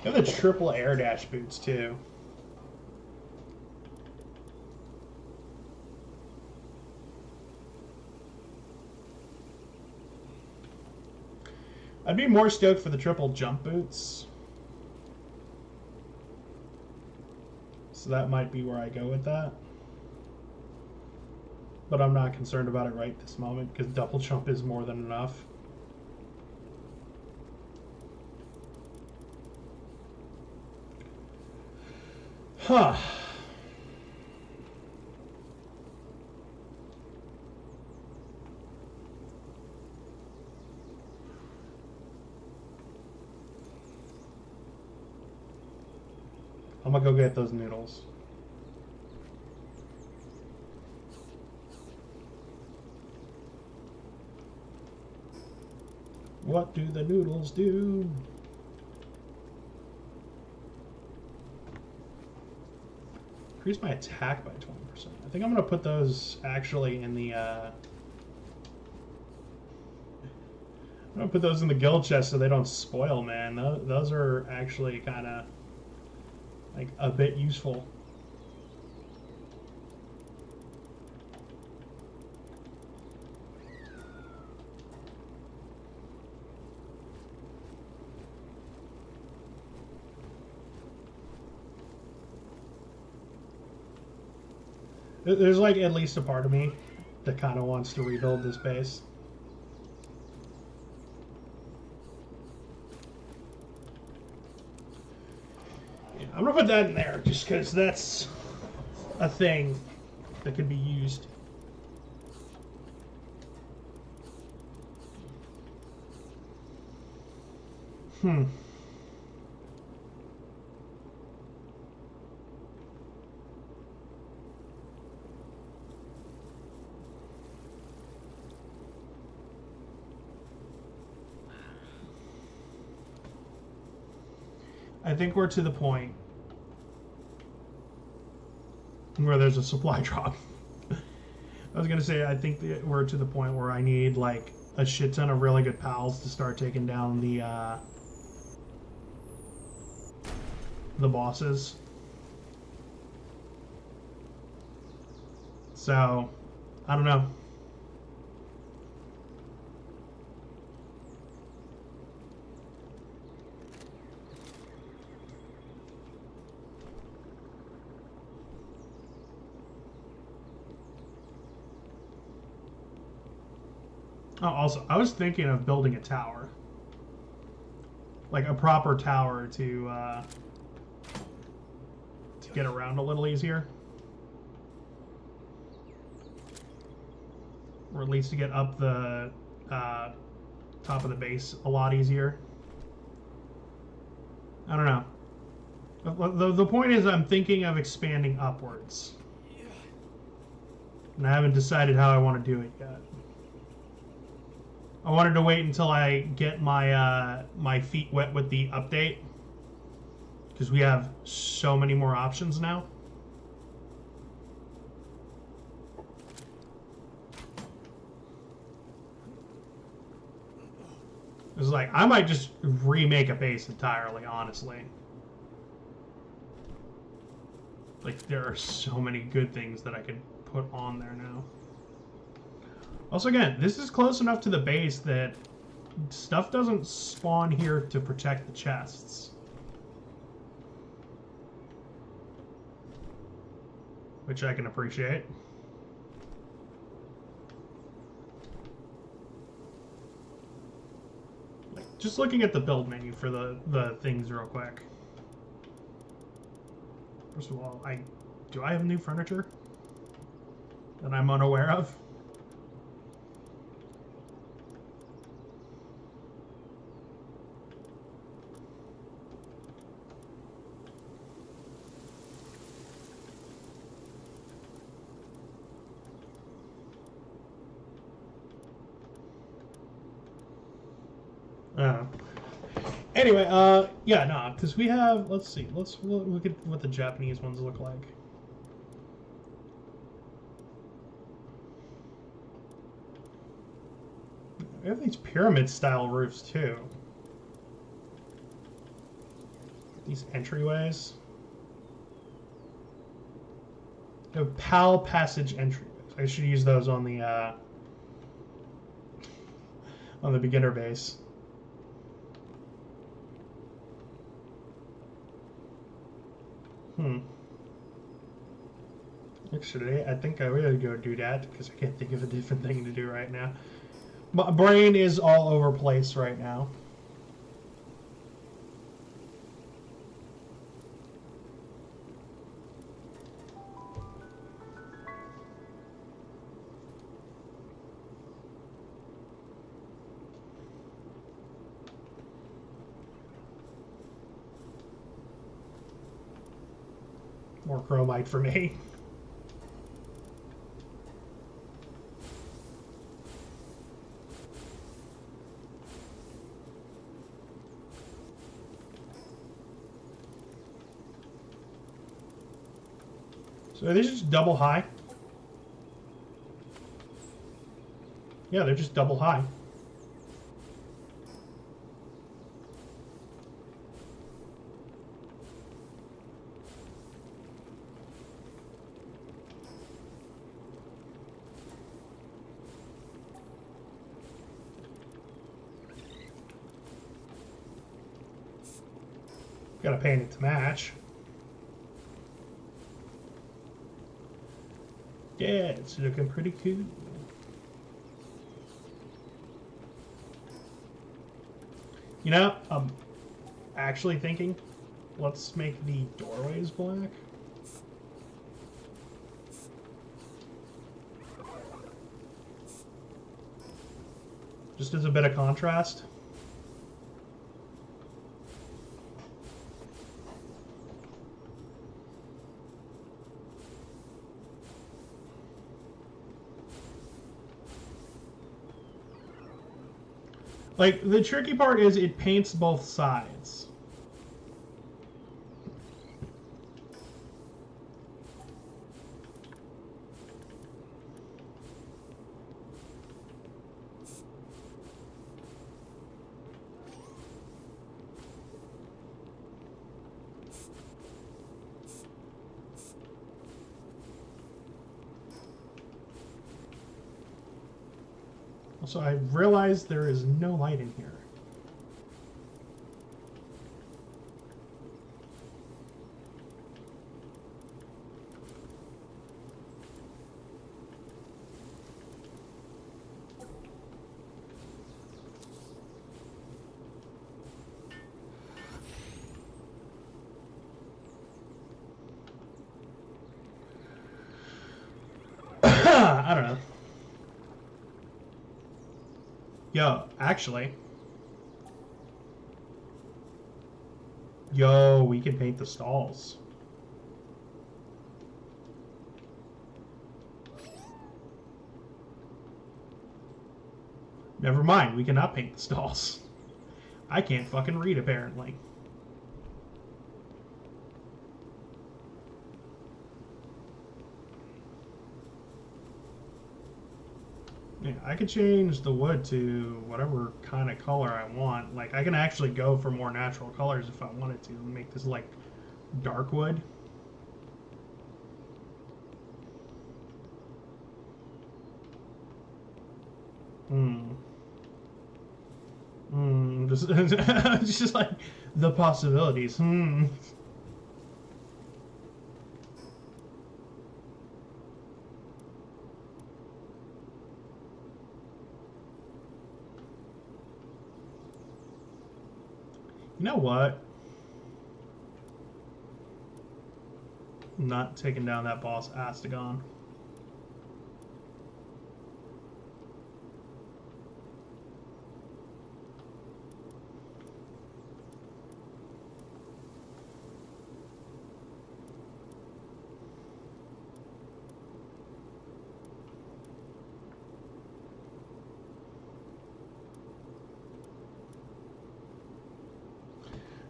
They have the triple air dash boots too. I'd be more stoked for the triple jump boots. So that might be where I go with that. But I'm not concerned about it right this moment, because double jump is more than enough. Huh. I'm gonna go get those noodles. What do the noodles do? Increase my attack by 20%. I think I'm gonna put those actually in the I'm gonna put those in the guild chest so they don't spoil, man. Those are actually kind of like a bit useful. There's like at least a part of me that kind of wants to rebuild this base. Yeah, I'm gonna put that in there just because that's a thing that could be used. I think we're to the point where there's a supply drop. I was gonna say I think that we're to the point where I need like a shit ton of really good pals to start taking down the bosses. So I don't know. Oh, also, I was thinking of building a tower. Like a proper tower to get around a little easier. Or at least to get up the top of the base a lot easier. I don't know. The point is I'm thinking of expanding upwards. And I haven't decided how I want to do it yet. I wanted to wait until I get my my feet wet with the update, because we have so many more options now. It's like I might just remake a base entirely, honestly. Like there are so many good things that I could put on there now. Also, again, this is close enough to the base that stuff doesn't spawn here to protect the chests. Which I can appreciate. Like, just looking at the build menu for the things real quick. First of all, do I have new furniture that I'm unaware of? Anyway, yeah, no, because we have, let's see, let's look at what the Japanese ones look like. We have these pyramid-style roofs, too. These entryways. We have PAL passage entryways. I should use those on the beginner base. Actually, I think I will go do that because I can't think of a different thing to do right now. My brain is all over place right now. More chromite for me. So are these just double high? Yeah, they're just double high. Gotta paint it to match. Yeah, it's looking pretty cool. You know, I'm actually thinking let's make the doorways black. Just as a bit of contrast. Like, the tricky part is it paints both sides. Also, I realized there is no light in here. I don't know. Yo, actually. Yo, we can paint the stalls. Never mind, we cannot paint the stalls. I can't fucking read, apparently. Yeah, I could change the wood to whatever kind of color I want. Like, I can actually go for more natural colors if I wanted to. Make this, like, dark wood. Just like, the possibilities. You know what? I'm not taking down that boss Astagon.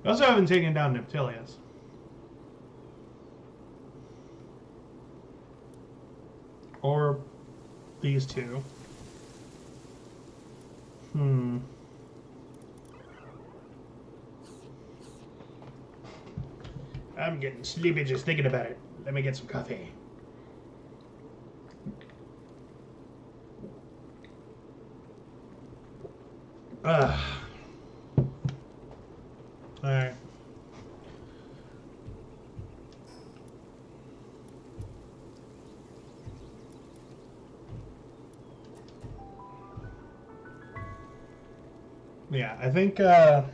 I also haven't taken down Neptilius. Or these two. I'm getting sleepy just thinking about it. Let me get some coffee. Alright. Yeah, I think for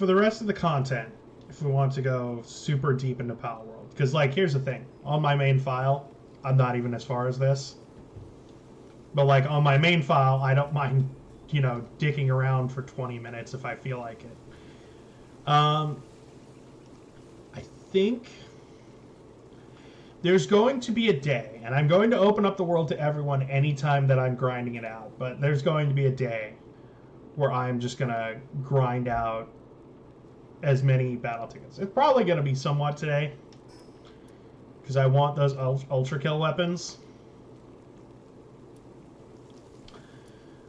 the rest of the content, if we want to go super deep into palworld, because, like, here's the thing. On my main file, I'm not even as far as this. But, like, on my main file, I don't mind, you know, dicking around for 20 minutes if I feel like it. I think there's going to be a day, and I'm going to open up the world to everyone anytime that I'm grinding it out, but there's going to be a day where I'm just going to grind out as many battle tickets. It's probably going to be somewhat today, because I want those ultra kill weapons.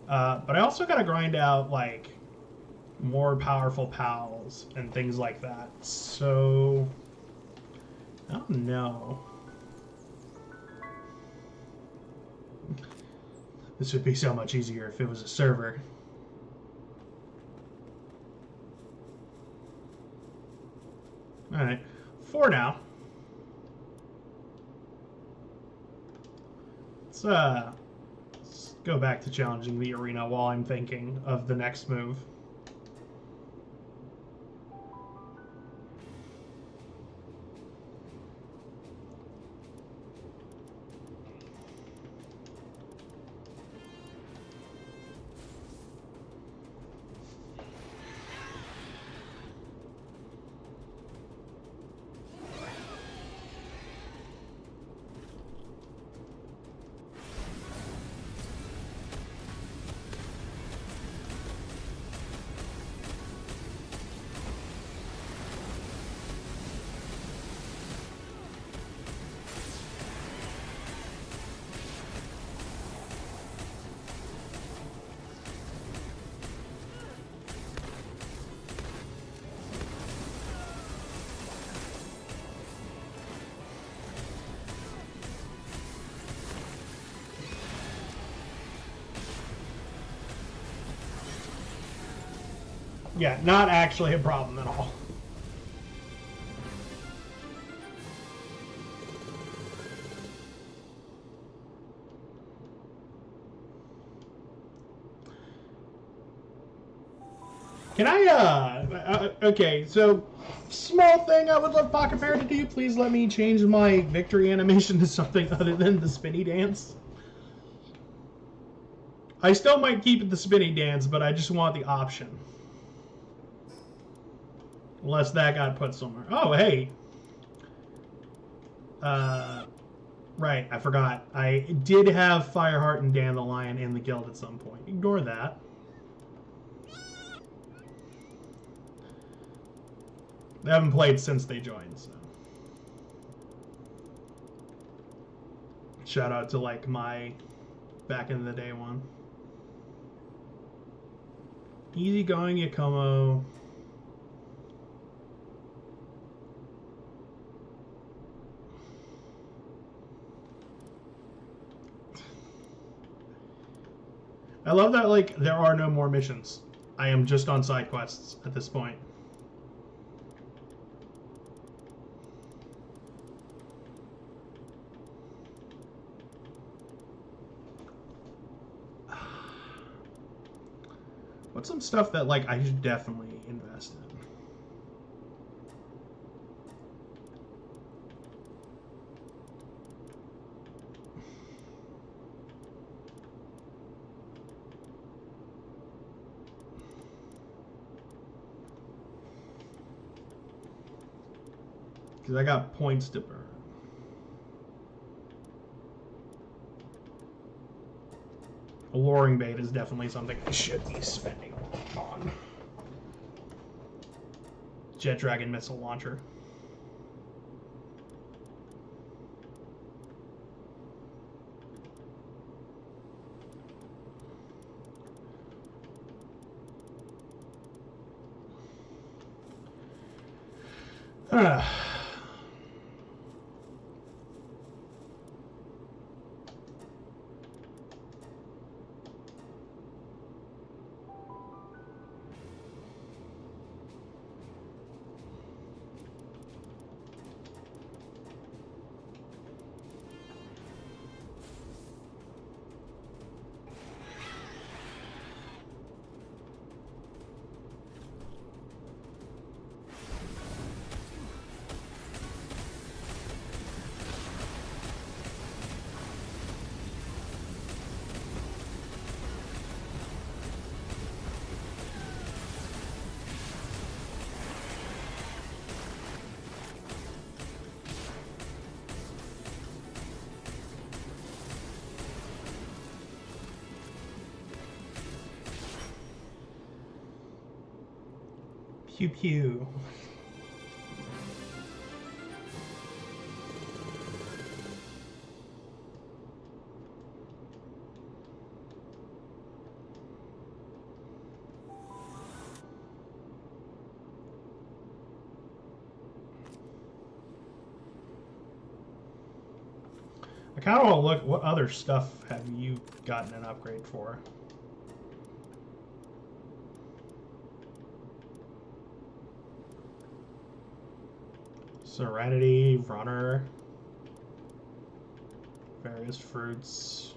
But I also got to grind out, like, more powerful pals and things like that. So, I don't know. This would be so much easier if it was a server. Alright, for now, let's go back to challenging the arena while I'm thinking of the next move. Yeah, not actually a problem at all. Can I, okay, so, small thing I would love Pocket Bear to do. Please let me change my victory animation to something other than the spinny dance. I still might keep it the spinny dance, but I just want the option. Unless that got put somewhere. Oh, hey. Right, I forgot. I did have Fireheart and Dan the Lion in the guild at some point. Ignore that. They haven't played since they joined, so. Shout out to, like, my back in the day one. Easygoing Yakomo. I love that, like, there are no more missions. I am just on side quests at this point. What's some stuff that, like, I should definitely invest in? Because I got points to burn. Alluring bait is definitely something I should be spending on. Jet Dragon missile launcher. Pew pew. I kind of want to look, what other stuff have you gotten an upgrade for? Serenity, Runner, various fruits.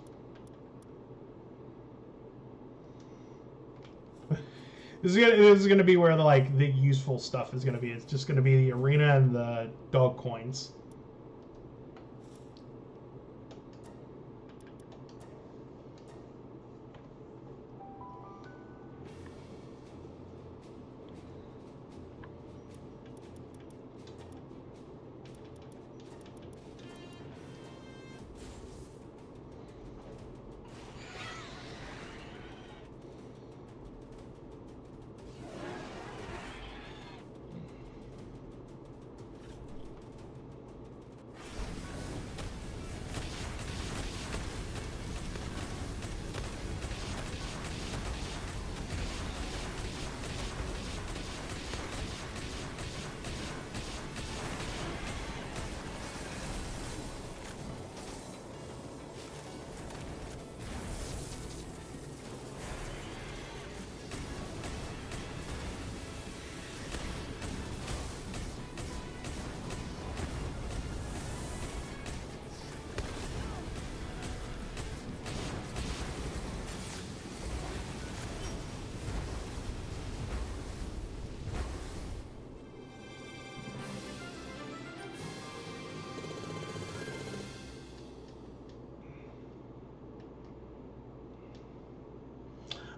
This is gonna be where the useful stuff is gonna be. It's just gonna be the arena and the dog coins.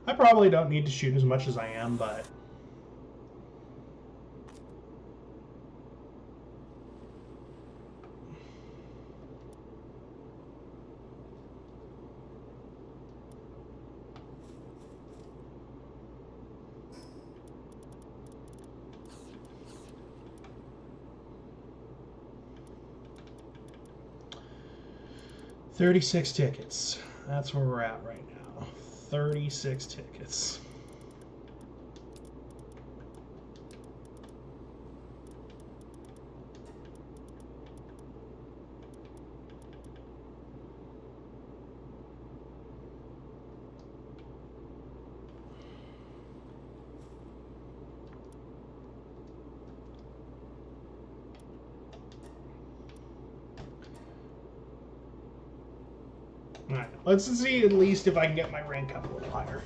I probably don't need to shoot as much as I am, but... $36 tickets. That's where we're at right now. 36 tickets. All right, let's see at least if I can get my rank up a little higher.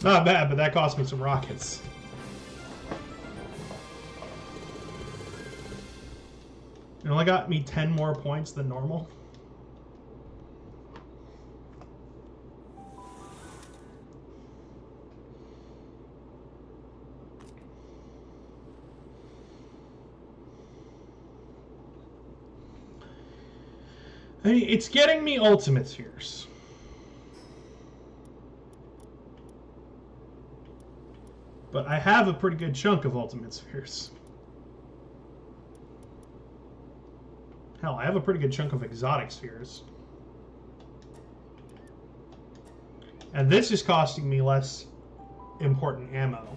Not bad, but that cost me some rockets. It only got me 10 more points than normal. I mean, it's getting me ultimate spheres. But I have a pretty good chunk of ultimate spheres. Hell, I have a pretty good chunk of exotic spheres. And this is costing me less important ammo.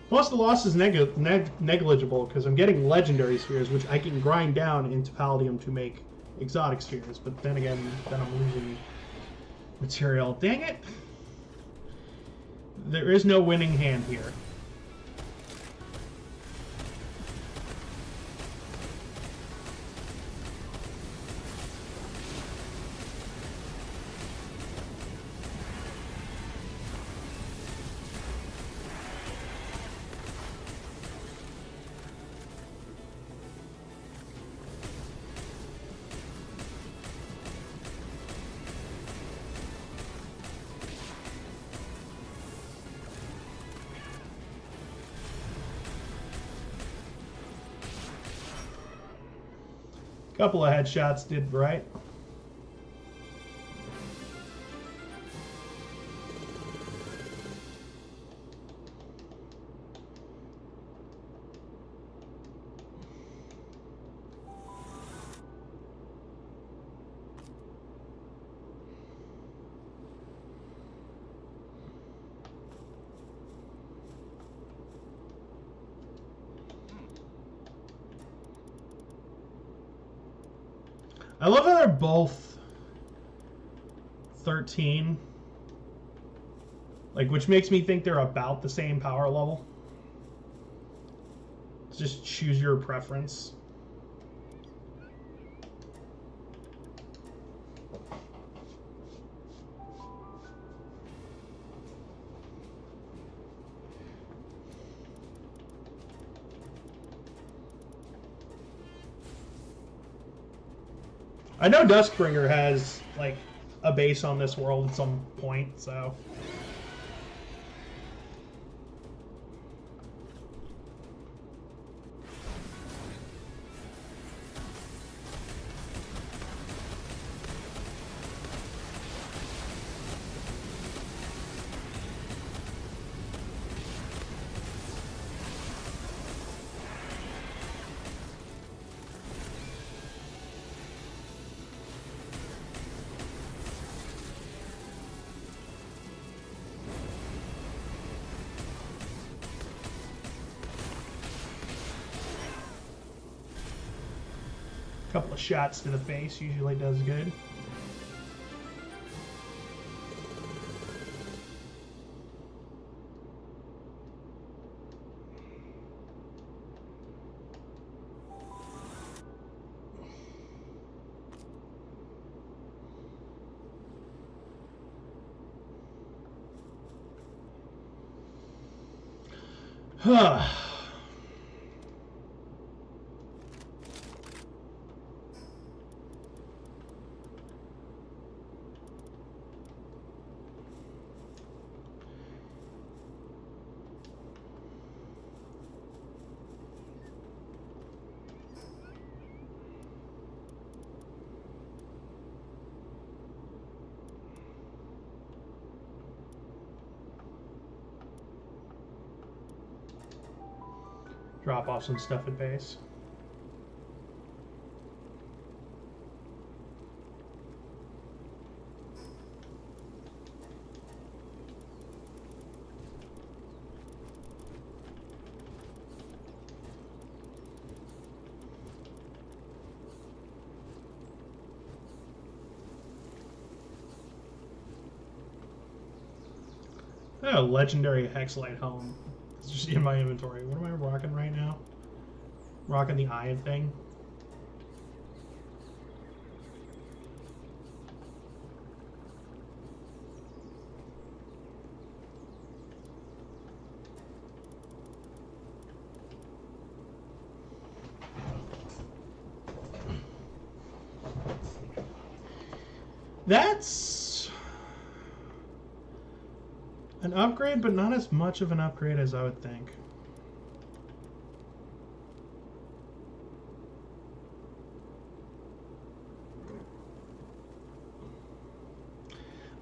Plus, the loss is negligible because I'm getting legendary spheres, which I can grind down into palladium to make exotic spheres. But then again, then I'm losing material. Dang it! There is no winning hand here. Couple of headshots did right. I love how they're both 13. Like, which makes me think they're about the same power level. Just choose your preference. I know Duskbringer has, like, a base on this world at some point, so... Couple of shots to the face usually does good. Huh. Drop off some stuff at base. Oh, legendary Hexalite Helm. It's just in my inventory. What am I rocking right now? Rocking the Eye thing. That's an upgrade, but not as much of an upgrade as I would think.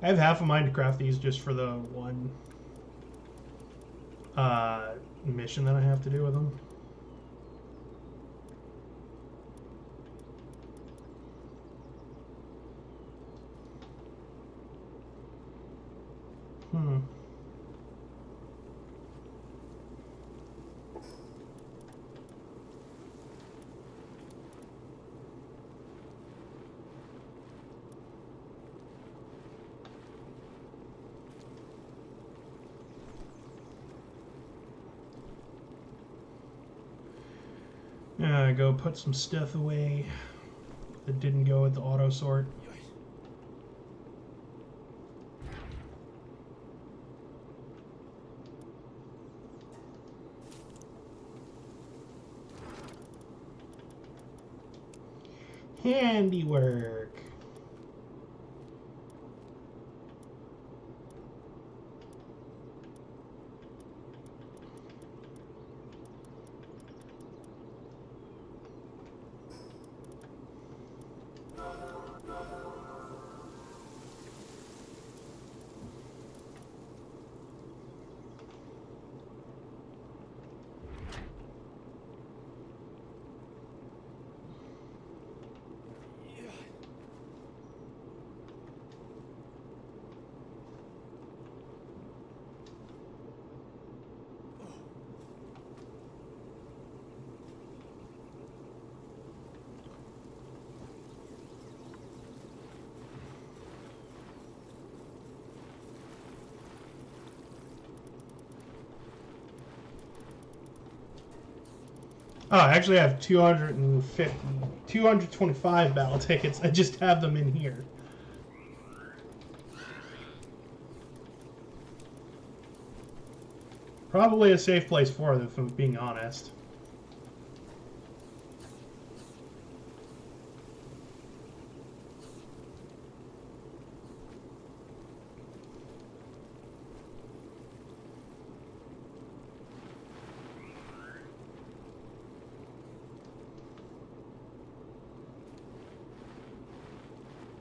I have half of mine to craft these just for the one mission that I have to do with them. Hmm. Go put some stuff away that didn't go with the auto sort. Handiwork. Oh, I actually have 225 battle tickets. I just have them in here. Probably a safe place for them, if I'm being honest.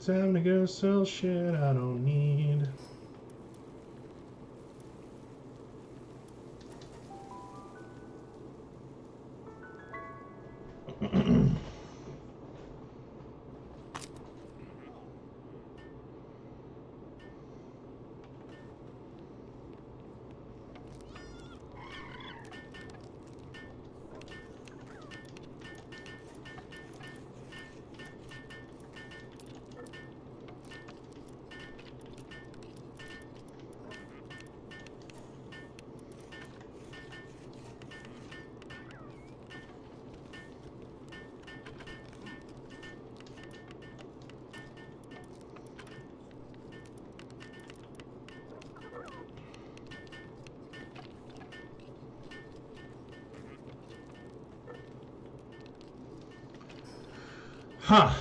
Time to go sell shit I don't need. Huh.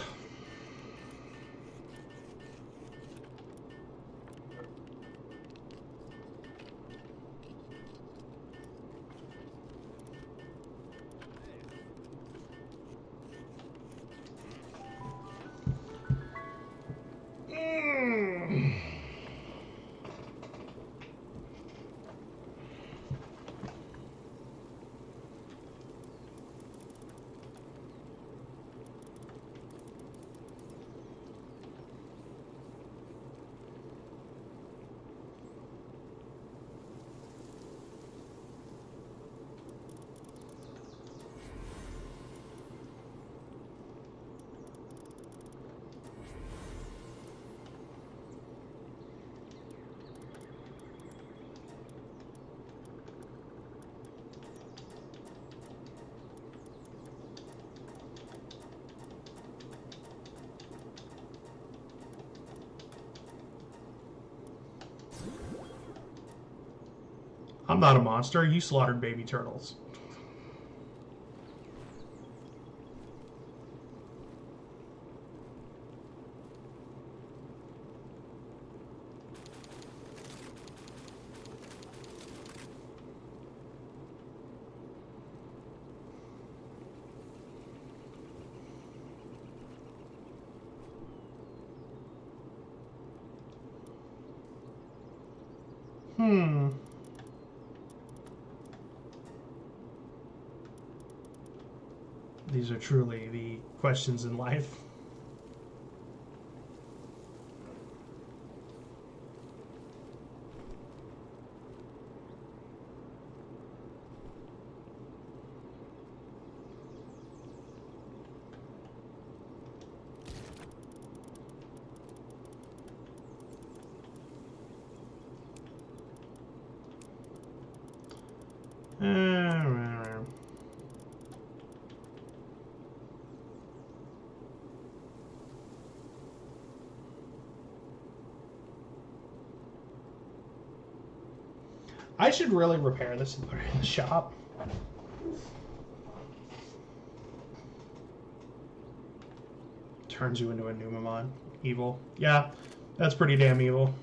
I'm not a monster. You slaughtered baby turtles. These are truly the questions in life. I should really repair this and put it in the shop. Turns you into a Numamon. Evil. Yeah, that's pretty damn evil.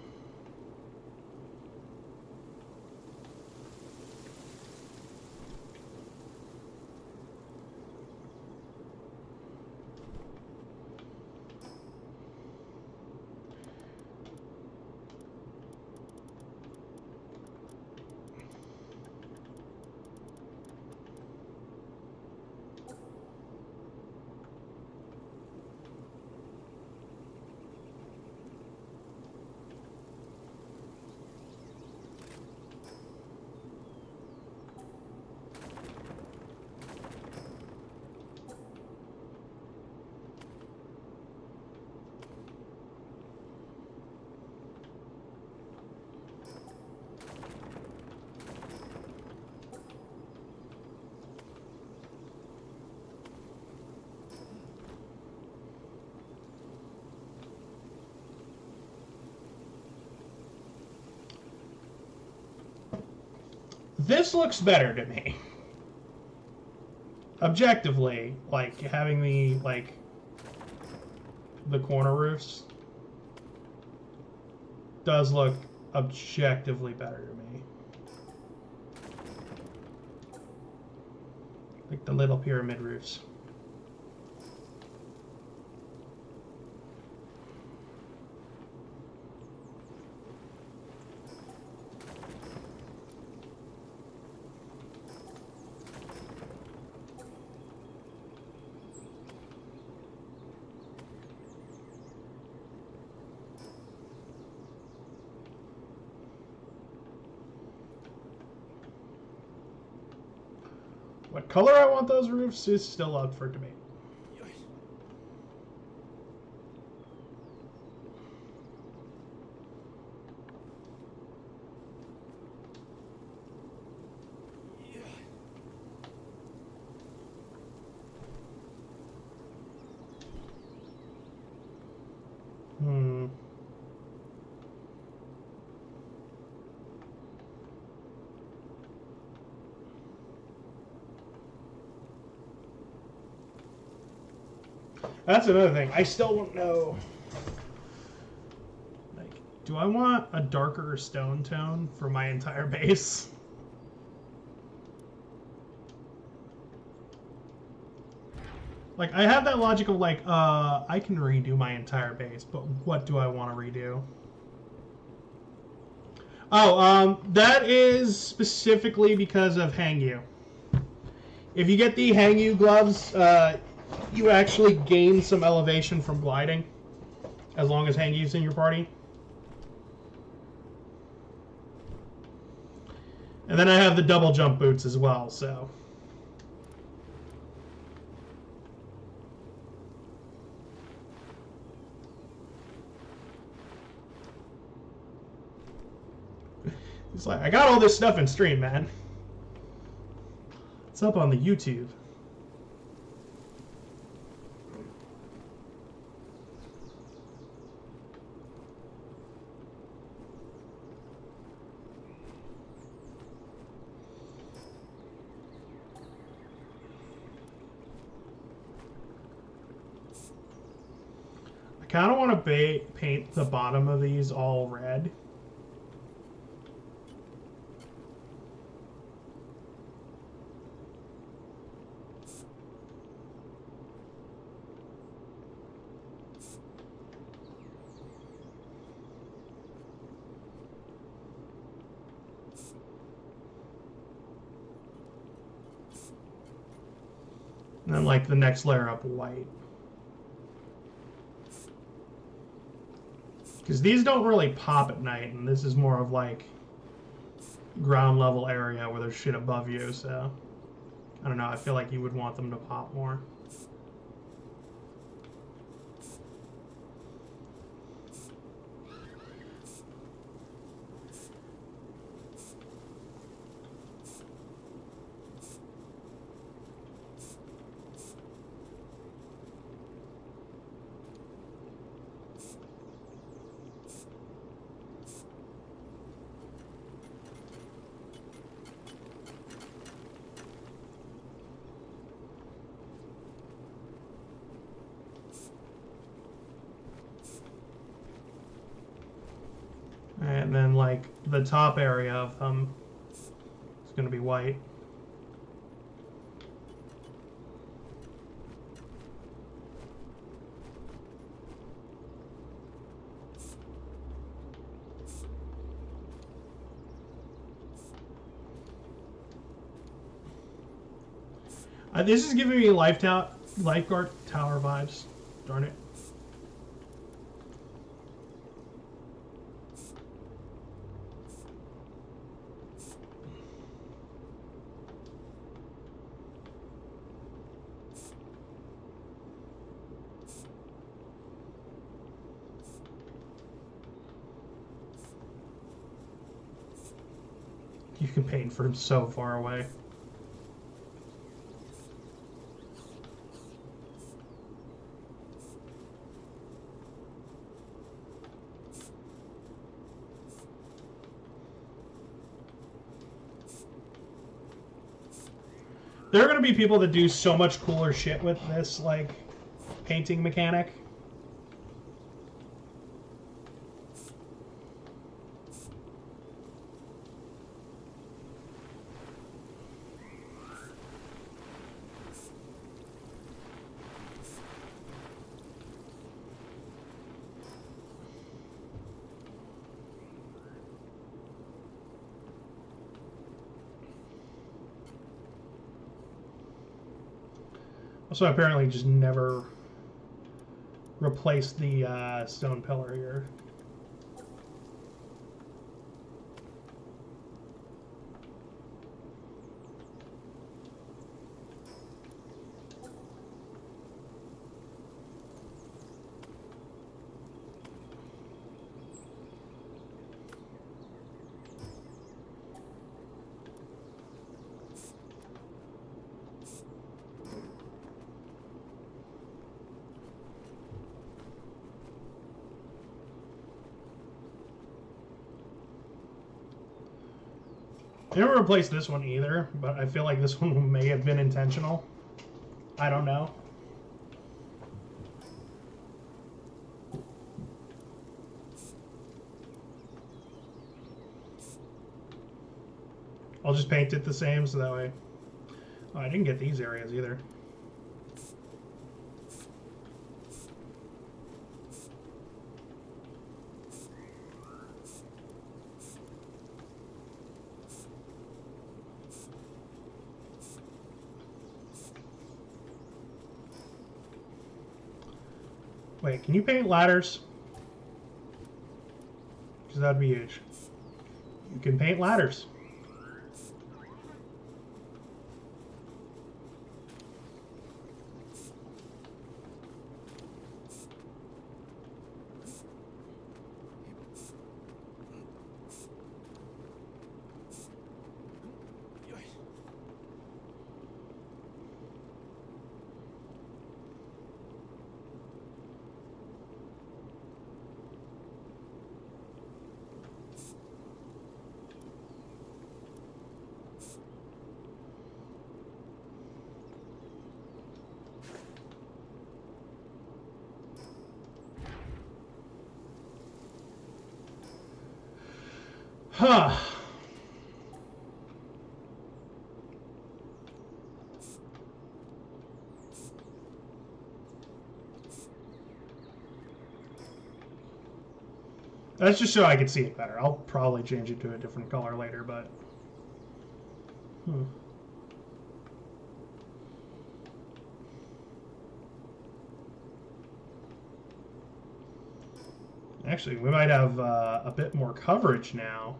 This looks better to me. Objectively, like having the corner roofs does look objectively better to me. Like the little pyramid roofs. What color I want those roofs is still up for debate. That's another thing. I still don't know. Like, do I want a darker stone tone for my entire base? Like, I have that logic of like, I can redo my entire base, but what do I want to redo? Oh, that is specifically because of Hangyu. If you get the Hangyu gloves, you actually gain some elevation from gliding, as long as Hangyu's in your party. And then I have the double jump boots as well, so. It's like, I got all this stuff in stream, man. It's up on the YouTube. I kind of want to paint the bottom of these all red. And then like the next layer up white. Because these don't really pop at night, and this is more of like ground level area where there's shit above you, so I don't know, I feel like you would want them to pop more. like the top area of them is going to be white. This is giving me lifeguard tower vibes. Darn it. You can paint from so far away. There are going to be people that do so much cooler shit with this, like, painting mechanic. Also, apparently just never replace the stone pillar here. I never replaced this one either, but I feel like this one may have been intentional. I don't know. I'll just paint it the same so that way... Oh, I didn't get these areas either. Wait, can you paint ladders? Because that'd be huge. You can paint ladders. Huh. That's just so I can see it better. I'll probably change it to a different color later, but... Actually, we might have a bit more coverage now.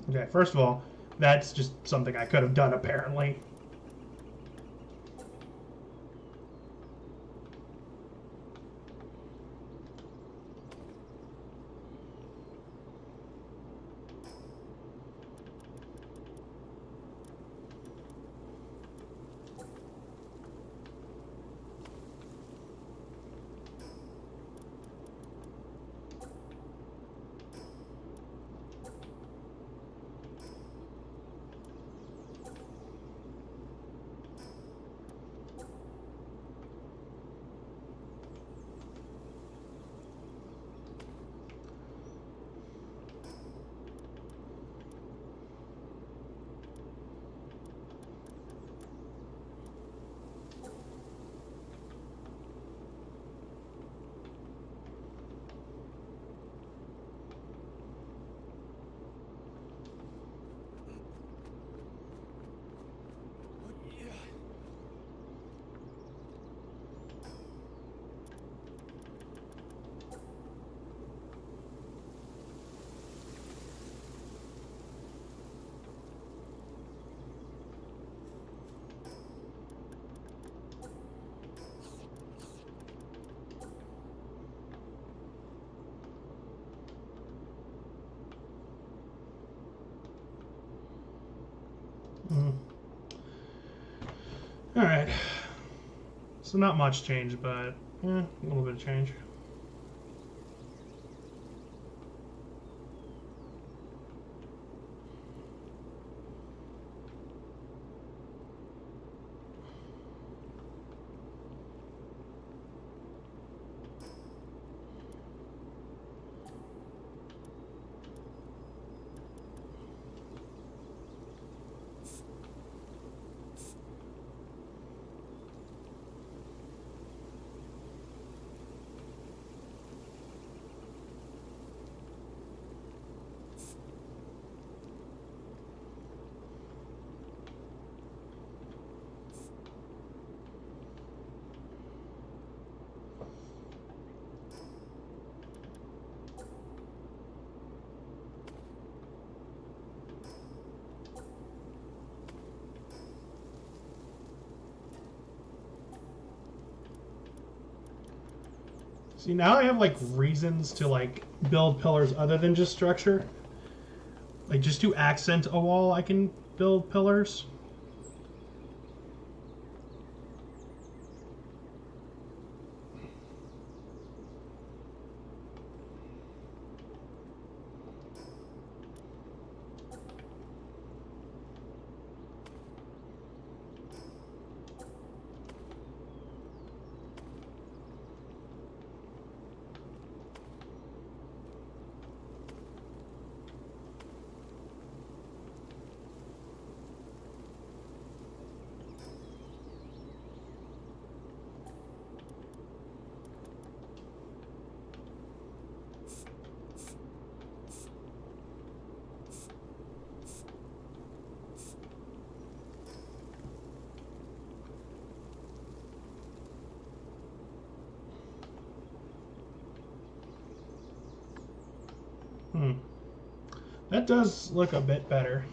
Okay, first of all, that's just something I could have done, apparently. All right. So not much change, but a little bit of change. See, now I have like reasons to like build pillars other than just structure. Like just to accent a wall, I can build pillars. That does look a bit better.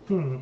Hmm.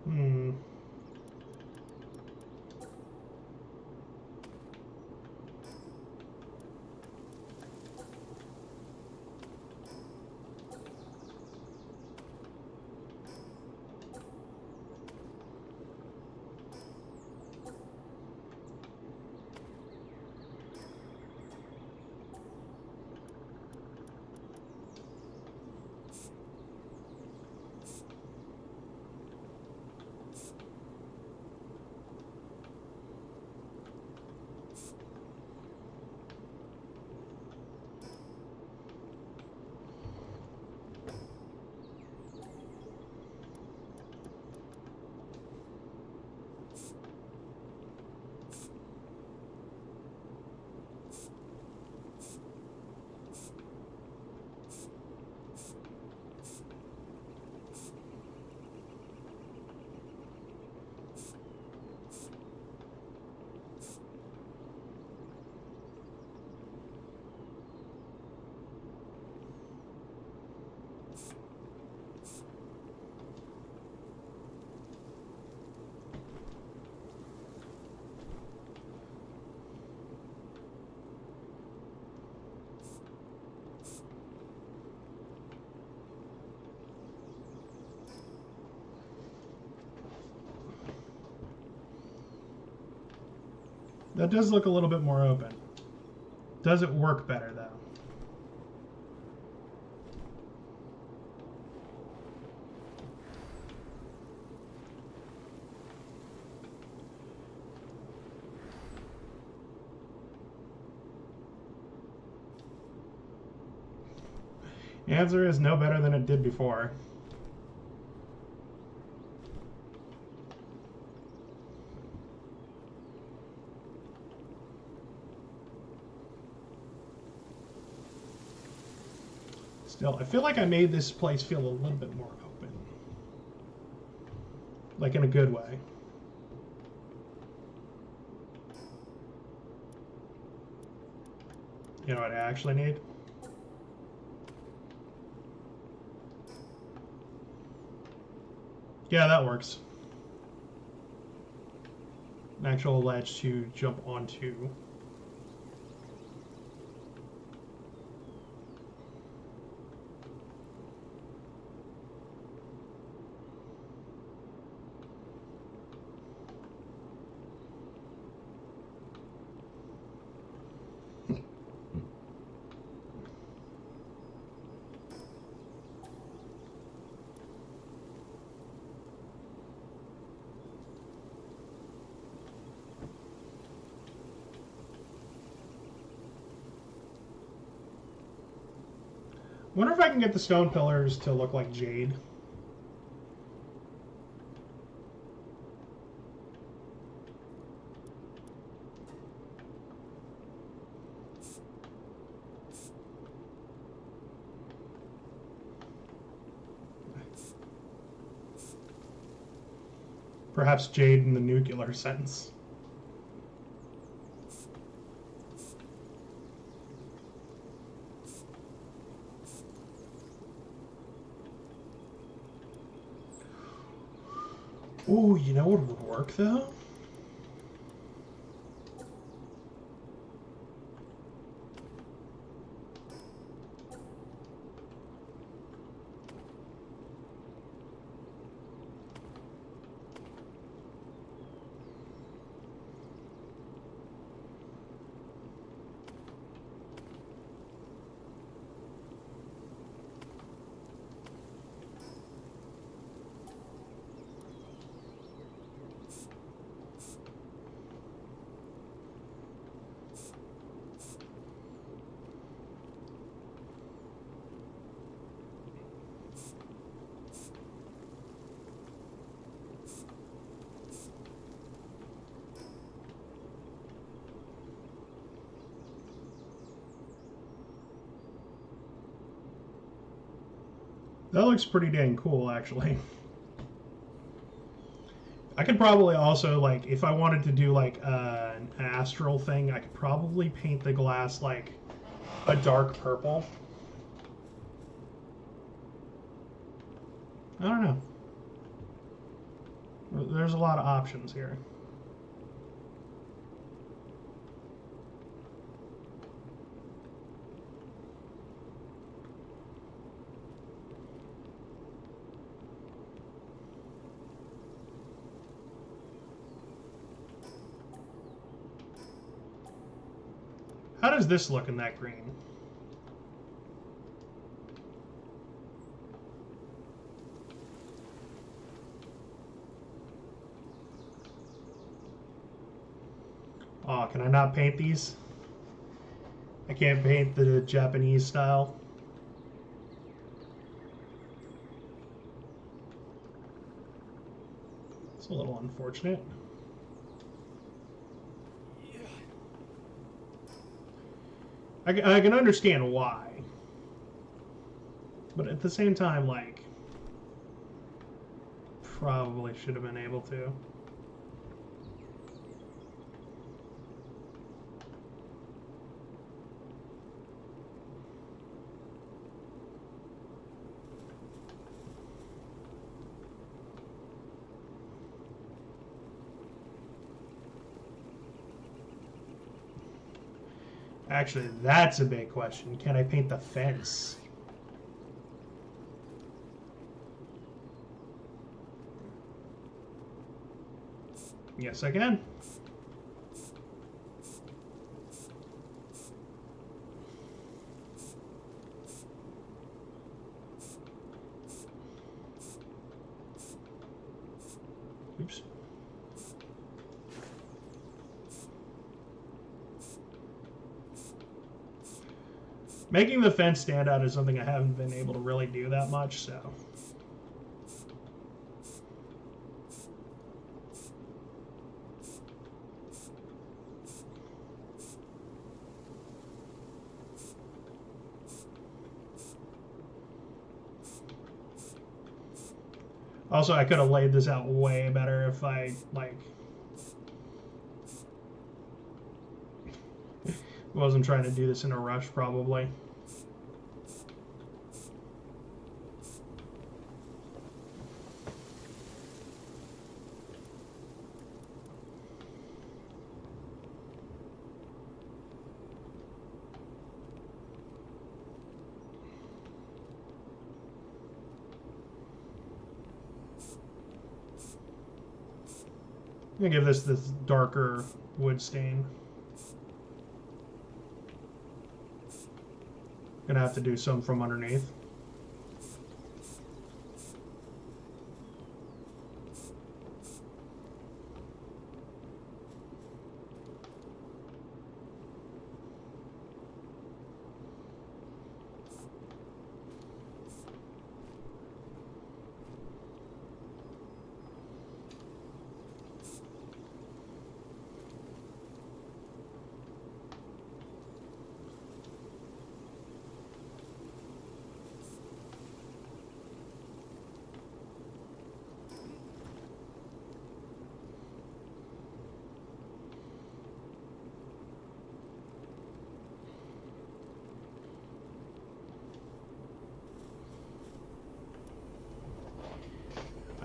Hmm. That does look a little bit more open. Does it work better, though? The answer is no better than it did before. Still, I feel like I made this place feel a little bit more open. Like in a good way. You know what I actually need? Yeah, that works. An actual ledge to jump onto. Wonder if I can get the stone pillars to look like jade. Perhaps jade in the nuclear sense. Ooh, you know what would work though? That looks pretty dang cool, actually. I could probably also, like, if I wanted to do, like, an astral thing, I could probably paint the glass, like, a dark purple. I don't know. There's a lot of options here. How does this look in that green? Oh, can I not paint these? I can't paint the Japanese style. It's a little unfortunate. I can understand why. But at the same time, like, probably should have been able to. Actually, that's a big question. Can I paint the fence? Yes, I can. Oops. Making the fence stand out is something I haven't been able to really do that much, so. Also, I could have laid this out way better if I, like, wasn't trying to do this in a rush, probably. I'm gonna give this darker wood stain. Gonna have to do some from underneath.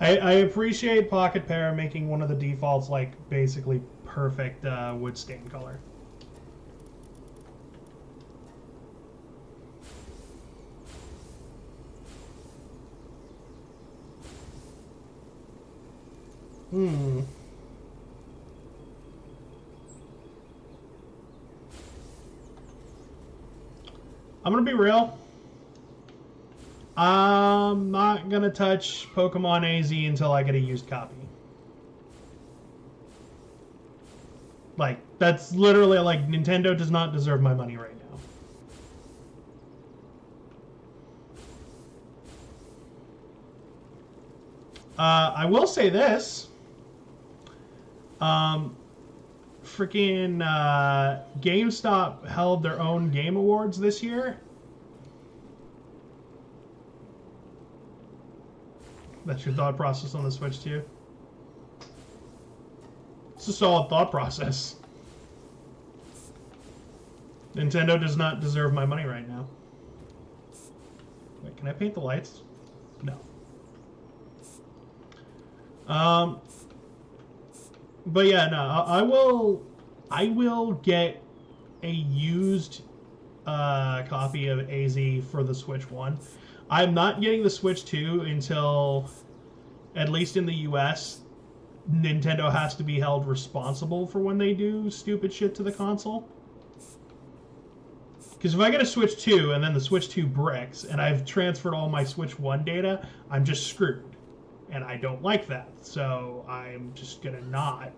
I appreciate Pocket Pair making one of the defaults like basically perfect wood stain color. I'm gonna be real. I'm not gonna touch Pokemon AZ until I get a used copy. Like, that's literally like Nintendo does not deserve my money right now. I will say this. Freaking GameStop held their own Game Awards this year. That's your thought process on the Switch too? It's a solid thought process. Nintendo does not deserve my money right now. Wait, can I paint the lights? No. But yeah, no, I will get a used copy of AZ for the Switch 1. I'm not getting the Switch 2 until, at least in the US, Nintendo has to be held responsible for when they do stupid shit to the console. Because if I get a Switch 2 and then the Switch 2 bricks and I've transferred all my Switch 1 data, I'm just screwed. And I don't like that. So I'm just going to not.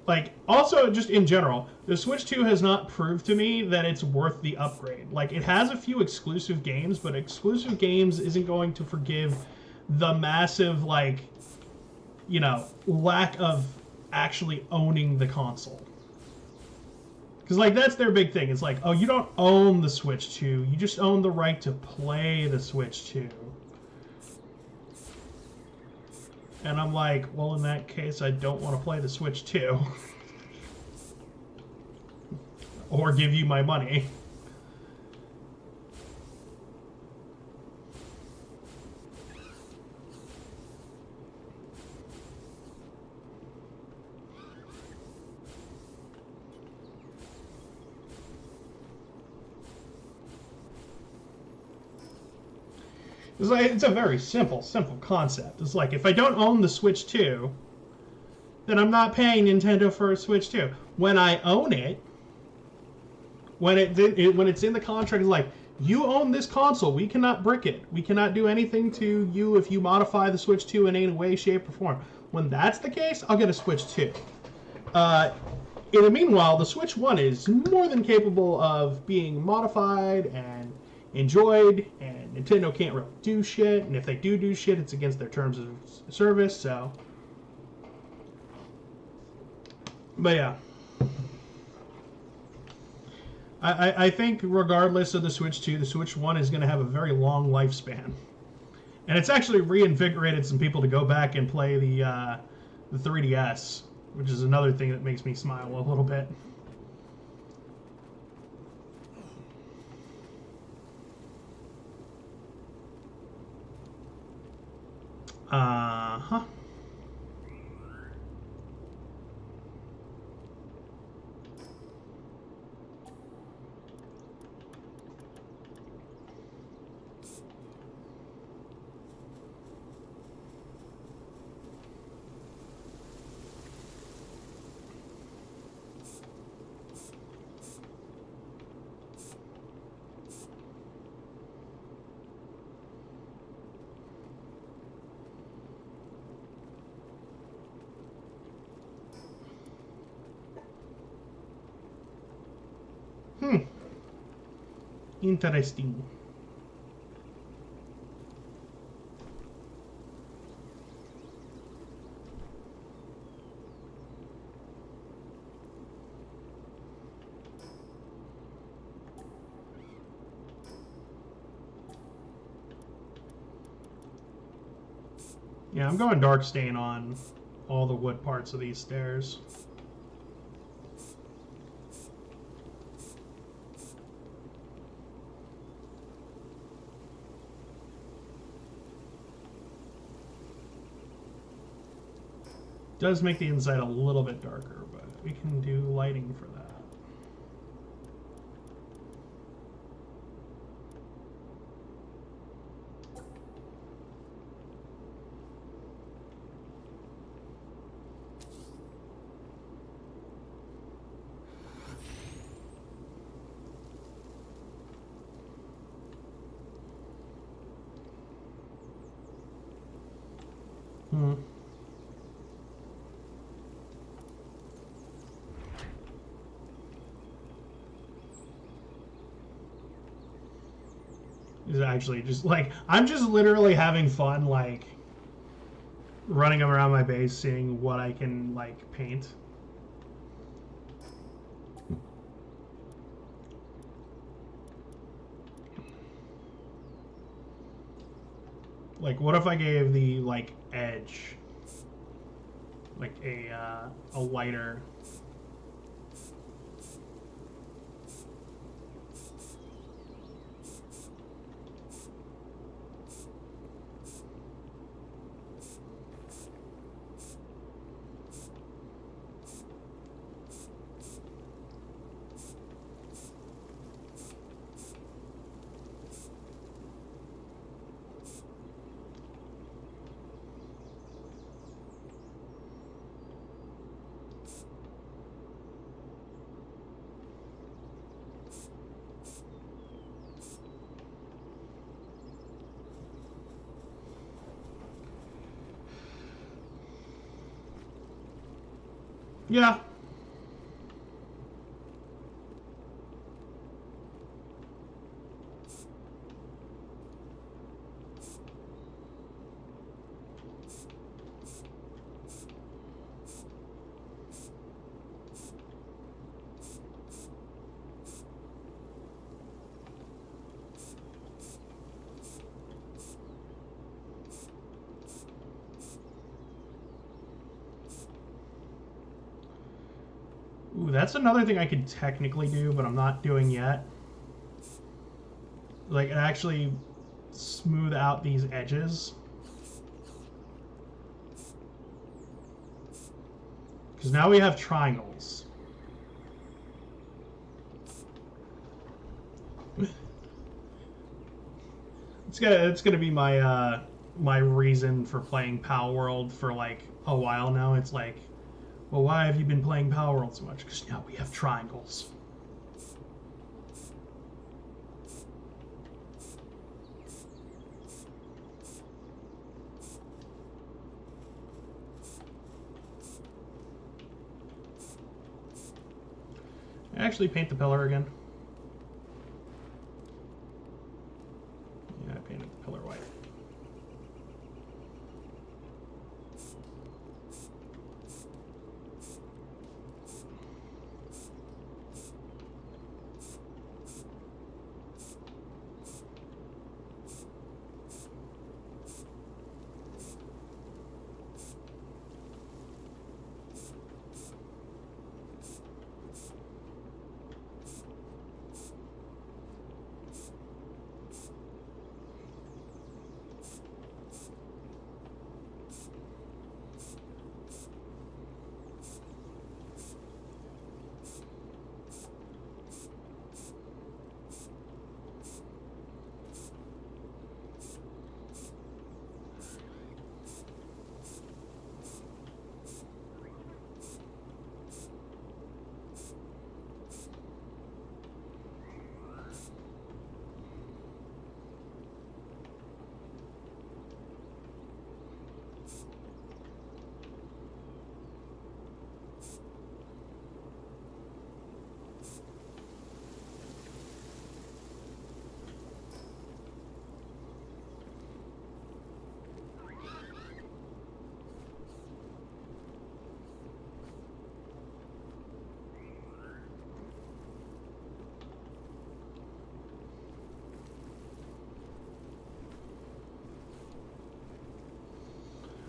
Like, also, just in general, the Switch 2 has not proved to me that it's worth the upgrade. Like, it has a few exclusive games, but exclusive games isn't going to forgive the massive, like, you know, lack of actually owning the console. Because, like, that's their big thing. It's like, oh, you don't own the Switch 2. You just own the right to play the Switch 2. And I'm like, well, in that case, I don't want to play the Switch 2. Or give you my money. It's like, it's a very simple concept. It's like, if I don't own the Switch 2, then I'm not paying Nintendo for a Switch 2. When I own it, when it's in the contract, it's like, you own this console. We cannot brick it. We cannot do anything to you if you modify the Switch 2 in any way, shape, or form. When that's the case, I'll get a Switch 2. In the meanwhile, the Switch 1 is more than capable of being modified and enjoyed, and Nintendo can't really do shit, and if they do shit, it's against their terms of service, so. But yeah. I think regardless of the Switch 2, the Switch 1 is going to have a very long lifespan. And it's actually reinvigorated some people to go back and play the 3DS, which is another thing that makes me smile a little bit. Uh-huh. Interesting. Yeah, I'm going dark stain on all the wood parts of these stairs. Does make the inside a little bit darker, but we can do lighting for that. Is actually just like, I'm just literally having fun, like running around my base, seeing what I can like paint. Like, what if I gave the, like, edge, like, a lighter... Yeah. Ooh, that's another thing I could technically do, but I'm not doing yet. Like, actually smooth out these edges. Because now we have triangles. It's gonna be my my reason for playing palworld for like a while now. It's like, well, why have you been playing palworld so much? Because now we have triangles. Actually, paint the pillar again. Yeah, I painted the pillar white.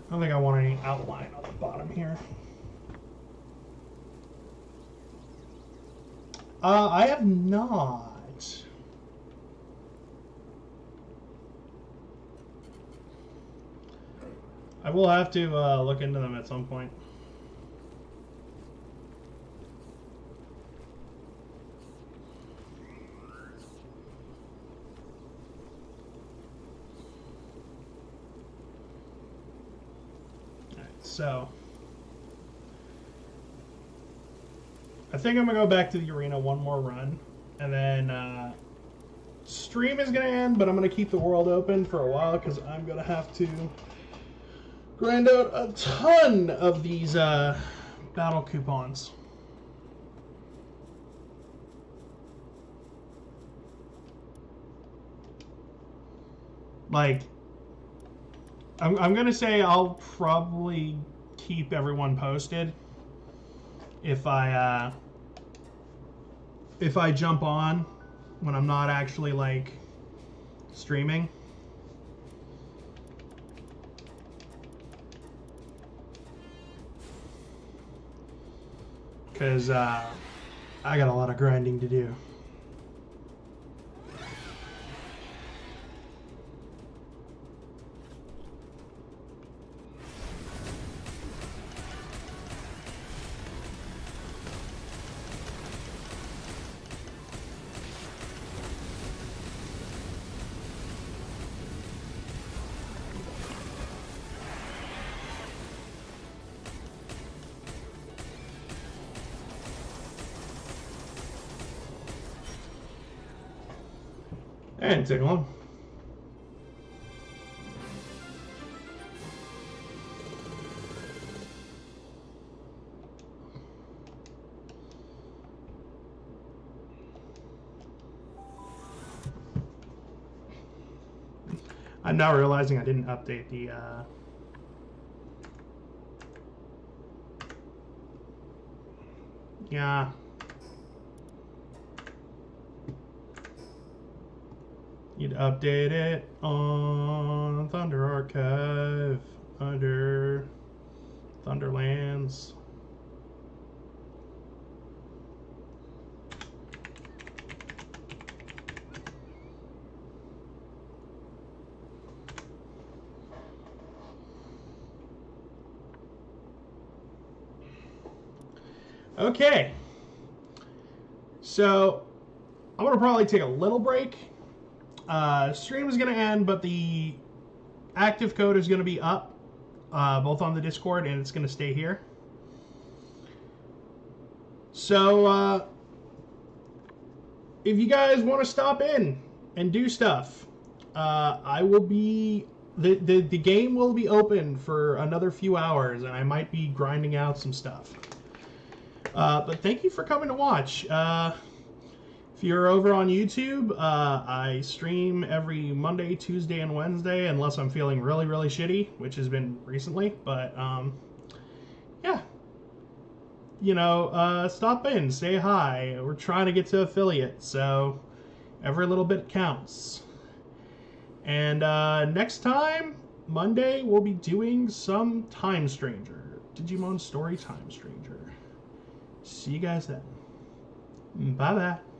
I don't think I want any outline on the bottom here. I have not. I will have to look into them at some point. So, I think I'm going to go back to the arena one more run, and then stream is going to end, but I'm going to keep the world open for a while because I'm going to have to grind out a ton of these battle coupons. Like, I'm going to say I'll probably keep everyone posted if I jump on when I'm not actually like streaming. because I got a lot of grinding to do. That didn't take long. I'm now realizing I didn't update the yeah. You'd update it on Thunder Archive under Thunderlands. Okay. So I'm gonna probably take a little break. Stream is gonna end, but the active code is gonna be up, both on the Discord, and it's gonna stay here. So if you guys want to stop in and do stuff, I will be the game will be open for another few hours, and I might be grinding out some stuff. But thank you for coming to watch. If you're over on YouTube, I stream every Monday, Tuesday, and Wednesday, unless I'm feeling really, really shitty, which has been recently. But yeah, you know, stop in, say hi. We're trying to get to affiliate, so every little bit counts. And next time, Monday, we'll be doing some Time Stranger, Digimon Story Time Stranger. See you guys then. Bye-bye.